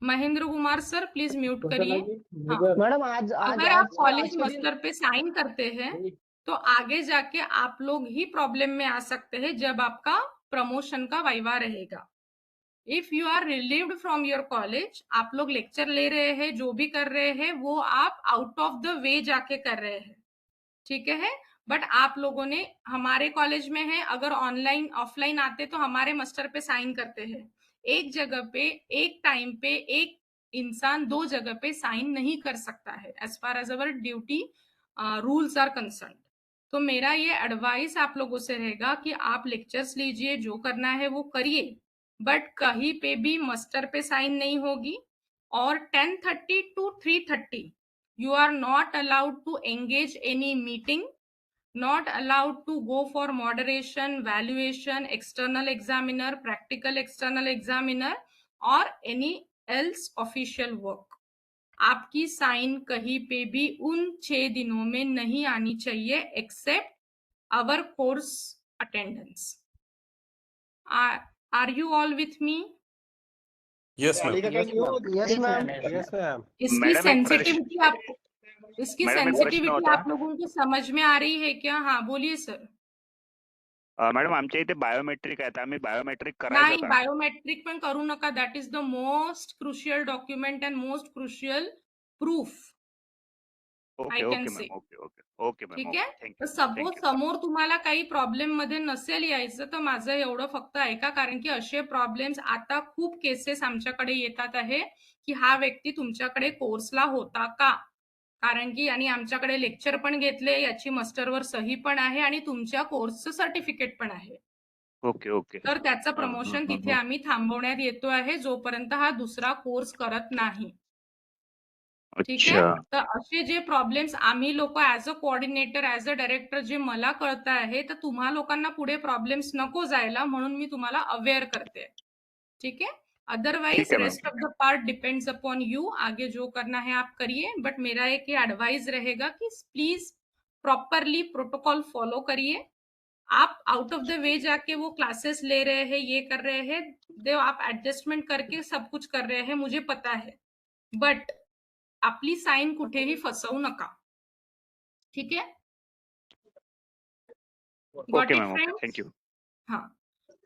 Mahendra Kumar sir please mute करिए। हाँ,
मैडम आज
अगर आप कॉलेज मस्टर पे साइन करते हैं तो आगे जाके आप लोग ही प्रॉब्लम में आ सकते हैं जब आपका प्रमोशन का वाइवा रहेगा। If you are relieved from your college, आप लोग लेक्चर ले रहे हैं, जो भी कर रहे हैं वो आप आउट ऑफ द वे जाके कर रहे हैं, ठीक है। बट आप लोगों ने हमारे कॉलेज में है, अगर ऑनलाइन ऑफलाइन आते तो हमारे मस्टर पे साइन करते हैं। एक जगह पे एक टाइम पे एक इंसान दो जगह पे साइन नहीं कर सकता है as far as our duty rules are concern. तो मेरा ये एडवाइस आप लोगों से रहेगा कि आप लेक्चर्स लीजिए, जो करना है वो करिए, बट कहीं पे भी मस्टर पे साइन नहीं होगी। और 10:30 to 3:30 you are not allowed to engage any meeting, not allowed to go for moderation, valuation, external examiner, practical external examiner or any else official work। आपकी साइन कहीं पे भी उन 6 दिनों में नहीं आनी चाहिए accept our course attendance। Are you all with me?
Yes, ma'am.
Yes, ma'am.
Yes, ma'am.
इसकी सेंसिटिविटी आप लोगों को समझ में आ रही है क्या? हाँ बोलिए सर।
मॅडम आमच्या इथे बायोमेट्रिक आहे, आम्ही बायोमेट्रिक
नाही,
करायचं का?
बायोमेट्रिक पण करू नका। That is the most crucial document and most crucial proof I can say.
Okay ma'am,
ठीक आहे।
थँक्यू।
तर सपोज समोर तुम्हाला काही प्रॉब्लेम मध्ये नसेल यायचं तर माझं एवढं फक्त ऐका, कारण की असे प्रॉब्लेम्स आता खूप केसेस आमच्याकडे येतात आहे की हा व्यक्ती तुमच्याकडे कोर्सला होता का, कारण की आणि आमच्याकडे लेक्चर पण घेतले, याची मास्टरवर सही पण आहे आणि तुमच्या कोर्सचं सर्टिफिकेट पण आहे।
ओके
तर त्याचं प्रमोशन तिथे आम्ही थांबवण्यात येतो आहे जोपर्यंत हा दुसरा कोर्स करत नाही, ठीक आहे। तर असे जे प्रॉब्लेम्स आम्ही लोक as a coordinator, as a director जे मला कळत आहे, तर तुम्हा लोकांना पुढे प्रॉब्लेम्स नको जायला म्हणून मी तुम्हाला अवेअर करते, ठीक है। Otherwise rest of the part depends upon you, आगे जो करना है आप करिए, बट मेरा एक ये एडवाइस रहेगा कि प्लीज प्रॉपरली प्रोटोकॉल फॉलो करिए। आप आउट ऑफ द वे जाके वो क्लासेस ले रहे हैं, ये कर रहे हैं, देव आप एडजस्टमेंट करके सब कुछ कर रहे हैं, मुझे पता है, बट आपली साइन कुठेही फसवू नका, ठीक है। Got it friends?
Thank you.
हाँ,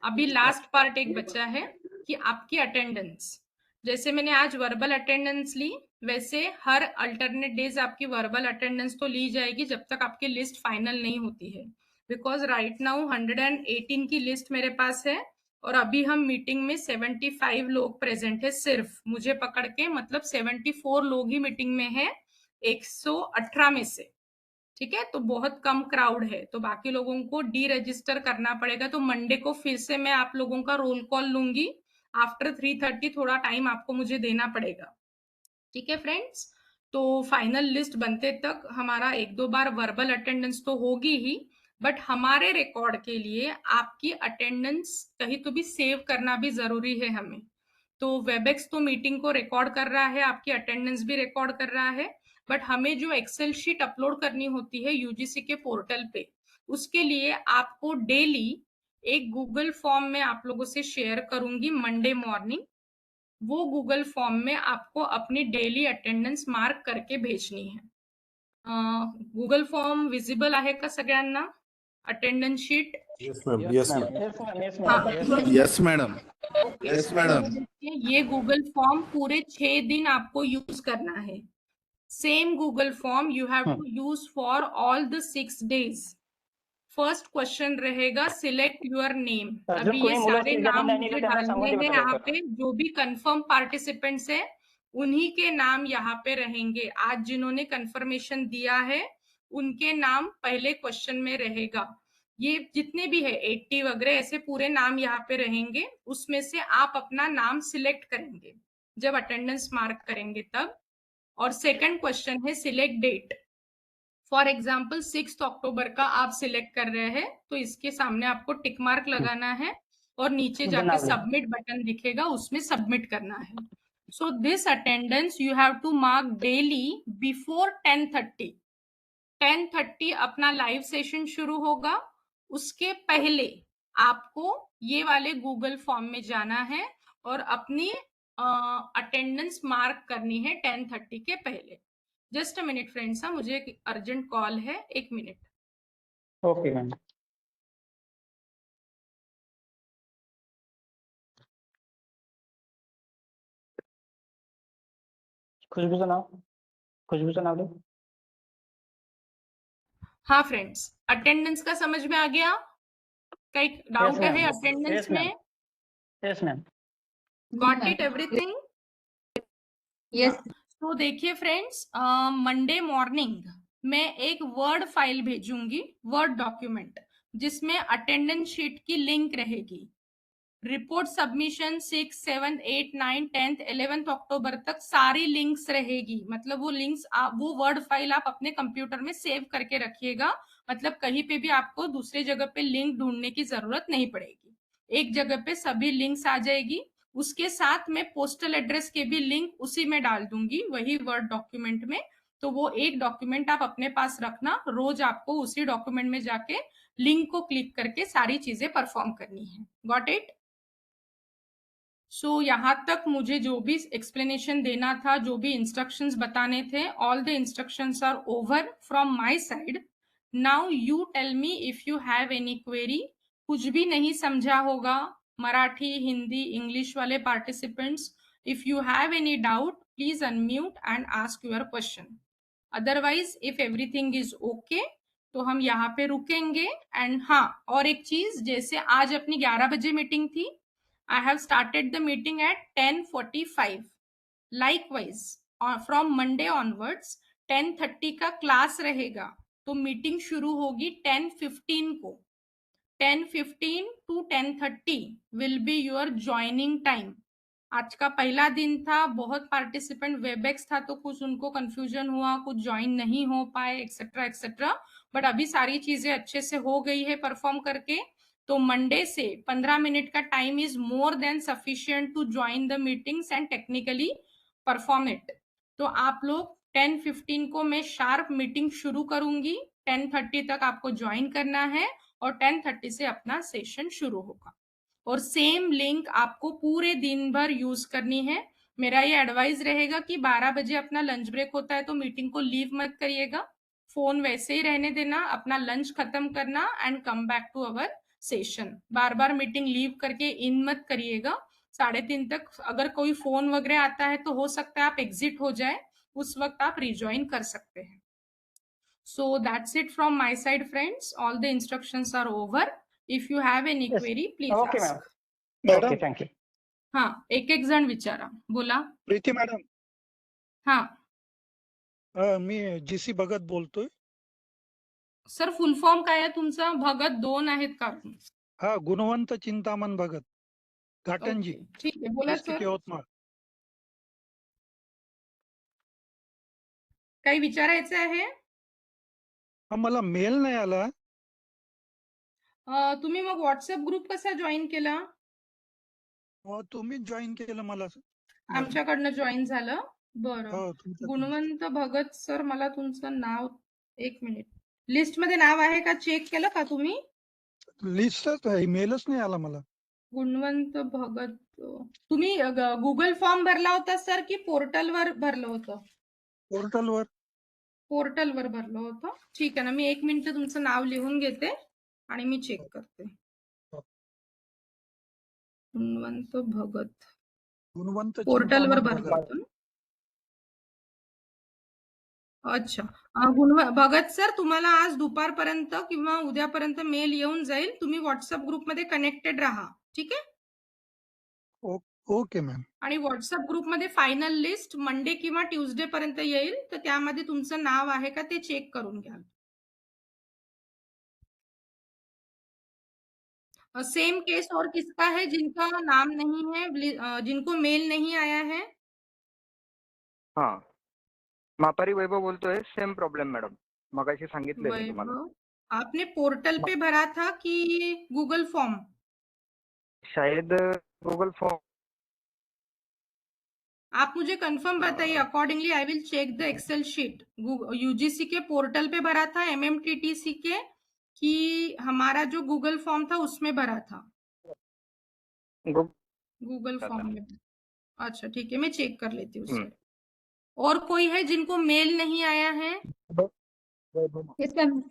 अभी लास्ट पार्ट एक बचा है कि आपकी अटेंडेंस। जैसे मैंने आज वर्बल अटेंडेंस ली, वैसे हर अल्टरनेट डेज आपकी वर्बल अटेंडेंस तो ली जाएगी जब तक आपकी लिस्ट फाइनल नहीं होती है। बिकॉज राइट नाउ 118 की लिस्ट मेरे पास है और अभी हम मीटिंग में 75 लोग प्रेजेंट है, सिर्फ मुझे पकड़ के, मतलब 74 लोग ही मीटिंग में है 118 में से, ठीक है। तो बहुत कम क्राउड है, तो बाकी लोगों को डी रजिस्टर करना पड़ेगा। तो मंडे को फिर से मैं आप लोगों का रोल कॉल लूंगी आफ्टर 3:30, थोड़ा टाइम आपको मुझे देना पड़ेगा, ठीक है फ्रेंड्स। तो फाइनल लिस्ट बनते तक हमारा 1-2 बार वर्बल अटेंडेंस तो होगी ही, बट हमारे रिकॉर्ड के लिए आपकी अटेंडेंस कहीं तो भी सेव करना भी जरूरी है हमें। तो वेबएक्स तो मीटिंग को रिकॉर्ड कर रहा है, आपकी अटेंडेंस भी रिकॉर्ड कर रहा है, बट हमें जो एक्सेल शीट अपलोड करनी होती है यूजीसी के पोर्टल पे, उसके लिए आपको डेली एक गूगल फॉर्म में आप लोगों से शेयर करूंगी मंडे मॉर्निंग। वो गूगल फॉर्म में आपको अपनी डेली अटेंडेंस मार्क करके भेजनी है। गूगल फॉर्म विजिबल आहे का सगळ्यांना? Attendance sheet?
Yes, ma'am. Yes, ma'am.
Yes, madam. Yes, madam.
ये गूगल फॉर्म पूरे 6 दिन आपको यूज करना है। Same Google form you have to use for all the 6 days. First question रहेगा सिलेक्ट योर नेम। अभी ये सारे नाम मुझे डालने हैं यहाँ पे, जो भी कंफर्म पार्टिसिपेंट्स है उन्हीं के नाम यहाँ पे रहेंगे। आज जिन्होंने कंफर्मेशन दिया है उनके नाम पहले क्वेश्चन में रहेगा। ये जितने भी है 80 वगैरह ऐसे पूरे नाम यहाँ पे रहेंगे, उसमें से आप अपना नाम सिलेक्ट करेंगे जब अटेंडेंस मार्क करेंगे तब। और सेकंड क्वेश्चन है सिलेक्ट डेट। फॉर एग्जाम्पल 6 अक्टूबर का आप सिलेक्ट कर रहे हैं तो इसके सामने आपको टिक मार्क लगाना है और नीचे जाके सबमिट बटन दिखेगा, उसमें सबमिट करना है। So this attendance you have to mark daily before 10:30। 10:30 अपना लाइव सेशन शुरू होगा। उसके पहले आपको ये वाले गूगल फॉर्म में जाना है और अपनी अटेंडेंस मार्क करनी है 10:30 के पहले। जस्ट अ मिनट फ्रेंड्स, मुझे एक अर्जेंट कॉल है, 1 मिनट।
Okay ma'am. खुशबू का नाम लो।
हाँ फ्रेंड्स, अटेंडेंस का समझ में आ गया? कई डाउट है अटेंडेंस में?
Yes ma'am.
Got it everything?
Yes.
तो देखिए फ्रेंड्स, मंडे मॉर्निंग मैं एक वर्ड फाइल भेजूंगी, वर्ड डॉक्यूमेंट, जिसमें अटेंडेंस शीट की लिंक रहेगी। रिपोर्ट सबमिशन 6, 7, 8, 9, 10, 11 अक्टूबर तक सारी लिंक्स रहेगी। मतलब वो लिंक्स वो वर्ड फाइल आप अपने कंप्यूटर में सेव करके रखिएगा। मतलब कहीं पे भी आपको दूसरी जगह पे लिंक ढूंढने की जरूरत नहीं पड़ेगी, एक जगह पे सभी लिंक्स आ जाएगी। उसके साथ में पोस्टल एड्रेस के भी लिंक उसी में डाल दूंगी, वही वर्ड डॉक्यूमेंट में। तो वो एक डॉक्यूमेंट आप अपने पास रखना, रोज आपको उसी डॉक्यूमेंट में जाके लिंक को क्लिक करके सारी चीजें परफॉर्म करनी है। Got it? सो यहाँ तक मुझे जो भी एक्सप्लेनेशन देना था, जो भी इंस्ट्रक्शंस बताने थे, all the instructions are over from my side. Now you tell me if you have any query. कुछ भी नहीं समझा होगा, मराठी, हिंदी, इंग्लिश वाले participants, if you have any doubt please unmute and ask your question. Otherwise if everything is okay तो हम यहाँ पे रुकेंगे। एंड हाँ, और एक चीज, जैसे आज अपनी 11 बजे मीटिंग थी, I have started the meeting at 10:45. Likewise, from Monday onwards 10:30 का क्लास रहेगा, तो मीटिंग शुरू होगी 10:15 को। 10:15 to 10:30 will be your joining time. आज का पहला दिन था, बहुत पार्टिसिपेंट वेबएक्स था तो कुछ उनको कंफ्यूजन हुआ, कुछ ज्वाइन नहीं हो पाए, एक्सेट्रा एक्सेट्रा। बट अभी सारी चीजें अच्छे से हो गई है परफॉर्म करके। तो मंडे से 15 मिनट का time is more than sufficient to join the meetings and technically perform it. तो आप लोग 10:15 को मैं शार्प मीटिंग शुरू करूंगी, 10:30 तक आपको ज्वाइन करना है और 10:30 से अपना सेशन शुरू होगा। और सेम लिंक आपको पूरे दिन भर यूज करनी है। मेरा ये एडवाइस रहेगा कि 12 बजे अपना लंच ब्रेक होता है तो मीटिंग को लीव मत करिएगा, फोन वैसे ही रहने देना, अपना लंच खत्म करना and come back to our session. बार बार मीटिंग लीव करके इन मत करिएगा। 3:30 तक अगर कोई फोन वगैरह आता है तो हो सकता है आप एग्जिट हो जाए, उस वक्त आप रिज्वाइन कर सकते हैं। So that's it from my side friends, all the instructions are over. If you have any query please
okay
ask.
Ma'am. Okay, thank you.
हाँ, एक जण विचारा, बोला।
प्रीती मॅडम,
हाँ
मी जीसी भगत बोलतोय.
सर, फुल फॉर्म काय आहे तुमचा? भगत 2 आहेत का?
हा, गुणवंत चिंतामण भगत, घाटंजी,
ठीक आहे, बोला
डिस्ट्रिक्ट
सर।
यवतमाळ.
काही विचारायचं आहे?
मला मेल नाही आला.
तुम्ही मग व्हॉट्सअप ग्रुप कसा जॉईन केला?
तुम्हीच जॉईन केलं मला.
आमच्याकडनं जॉईन झालं? बरं.
हो, तुमच्याकडून.
गुणवंत भगत सर, मला तुमचं नाव, 1 मिनिट, लिस्ट मध्ये नाव आहे का? चेक केलं का तुम्ही?
लिस्टच आहे, मेलच नाही आला मला.
गुणवंत भगत, तुम्ही गुगल फॉर्म भरला होता सर की पोर्टलवर भरलं होतं?
पोर्टलवर.
पोर्टलवर भरलं होतं. ठीक आहे ना, मी 1 मिनिट तुमचं नाव लिहून घेते आणि मी चेक करते. गुणवंत भगत,
गुणवंत
पोर्टलवर
चिंतामण
भरलं
भगत.
होतं. अच्छा. भगत सर, तुम्हाला आज दुपारपर्यंत किंवा उद्यापर्यंत मेल येऊन जाईल. तुम्ही व्हॉट्सअप ग्रुपमध्ये कनेक्टेड राहा, ठीक आहे?
Okay ma'am.
आणि व्हॉट्सअप ग्रुपमध्ये फायनल लिस्ट मंडे किंवा ट्यूसडे पर्यंत येईल, तर त्यामध्ये तुमचं नाव आहे का ते चेक करून घ्या. सेम केस और किसका है जिनका नाम नहीं है, जिनको मेल नहीं आया है?
हाँ, मापारी वैभव बोलतोय. सेम प्रॉब्लेम मॅडम, मगाशी सांगितलं मी तुम्हाला.
वैभव, आपने पोर्टल पे भरा था कि गूगल फॉर्म?
शायद गूगल फॉर्म
आप मुझे कंफर्म बताइए, accordingly I will check the excel sheet. UGC के पोर्टल पे भरा था, एमएमटीटीसी के, कि हमारा जो गूगल फॉर्म था उसमें भरा था? गूगल फॉर्म में। अच्छा ठीक है, मैं चेक कर लेती हूँ उससे। और कोई है जिनको मेल नहीं आया है?
यस मैम,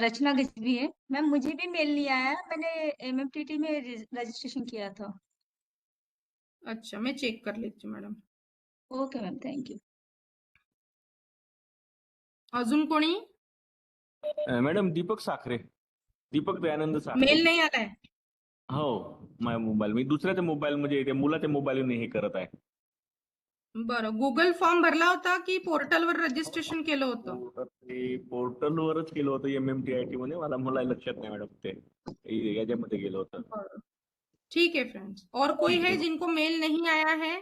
रचना गजबी है मैम। मुझे भी मेल नहीं आया, मैंने एमएमटीटी में रजिस्ट्रेशन किया था।
अच्छा, मैं चेक कर लेती हूँ madam.
Okay ma'am, thank you.
अजून कोणी?
मॅडम दीपक साखरे, दीपक दयानंद साखरे.
मेल नाही आलाय?
हो, माझ्या मोबाईल मी दुसऱ्याच्या मोबाईल म्हणजे ते मुलाच्या मोबाईलने हे करत आहे.
बरं, गुगल फॉर्म भरला होता की पोर्टलवर रजिस्ट्रेशन केलं होतं?
ते पोर्टलवरच केलं होतं MMTIT मध्ये. मला लक्षात नाही मॅडम, ते याच्यामध्ये गेलं होतं.
बरं, ठीक है फ्रेंड्स। और कोई है जिनको मेल नहीं आया है?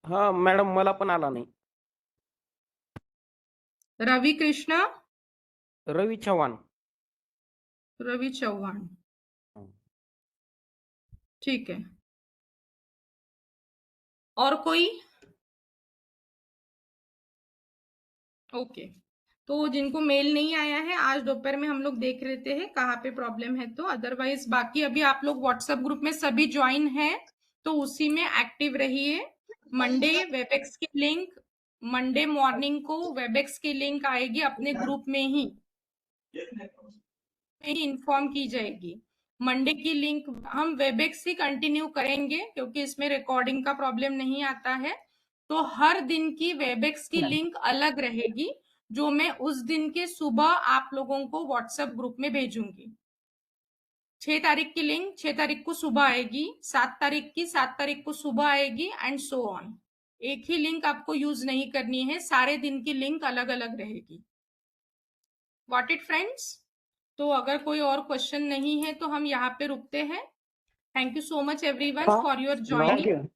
हाँ मैडम, मला पण आला नाही।
रवि कृष्णा,
रवि चव्हाण।
रवि चौहान, ठीक है। और कोई? ओके, तो जिनको मेल नहीं आया है, आज दोपहर में हम लोग देख लेते हैं कहाँ पे प्रॉब्लम है। तो अदरवाइज बाकी अभी आप लोग व्हाट्सएप ग्रुप में सभी ज्वाइन हैं, तो उसी में एक्टिव रहिए। मंडे वेबएक्स की लिंक, मंडे मॉर्निंग को वेबएक्स की लिंक आएगी अपने ग्रुप में ही इन्फॉर्म की जाएगी। मंडे की लिंक हम वेबएक्स ही कंटिन्यू करेंगे क्योंकि इसमें रिकॉर्डिंग का प्रॉब्लम नहीं आता है। तो हर दिन की वेबएक्स की लिंक अलग रहेगी, जो मैं उस दिन के सुबह आप लोगों को व्हाट्सएप ग्रुप में भेजूंगी। 6 तारीख की लिंक 6 तारीख को सुबह आएगी, 7 तारीख की 7 तारीख को सुबह आएगी, एंड सो ऑन। एक ही लिंक आपको यूज नहीं करनी है, सारे दिन की लिंक अलग अलग रहेगी। What it friends? तो अगर कोई और क्वेश्चन नहीं है तो हम यहाँ पे रुकते हैं। Thank you so much everyone for your joining.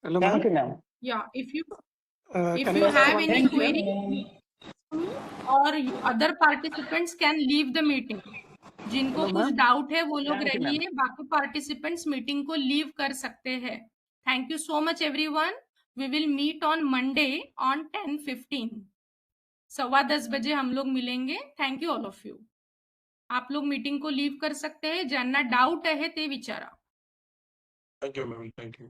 Hello,
Thank you,
ma'am.
ma'am.
Yeah, if you
Can I ask
have
one
any
question?
query or other participants can leave the meeting. जिनको
Hello,
कुछ
ma'am.
Doubt है वो लोग
Thank you, ma'am.
रहिए, बाकी participants meeting को leave कर सकते हैं। Thank you so much everyone. We will meet on Monday on 10:15, 10:15 बजे हम लोग मिलेंगे। Thank you all of you. आप लोग मीटिंग को लीव कर सकते हैं, ज्यांना डाउट आहे ते विचारा।
Thank you, ma'am. Thank you.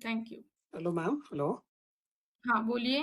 Thank you.
Hello, ma'am. Hello.
हाँ बोलिए।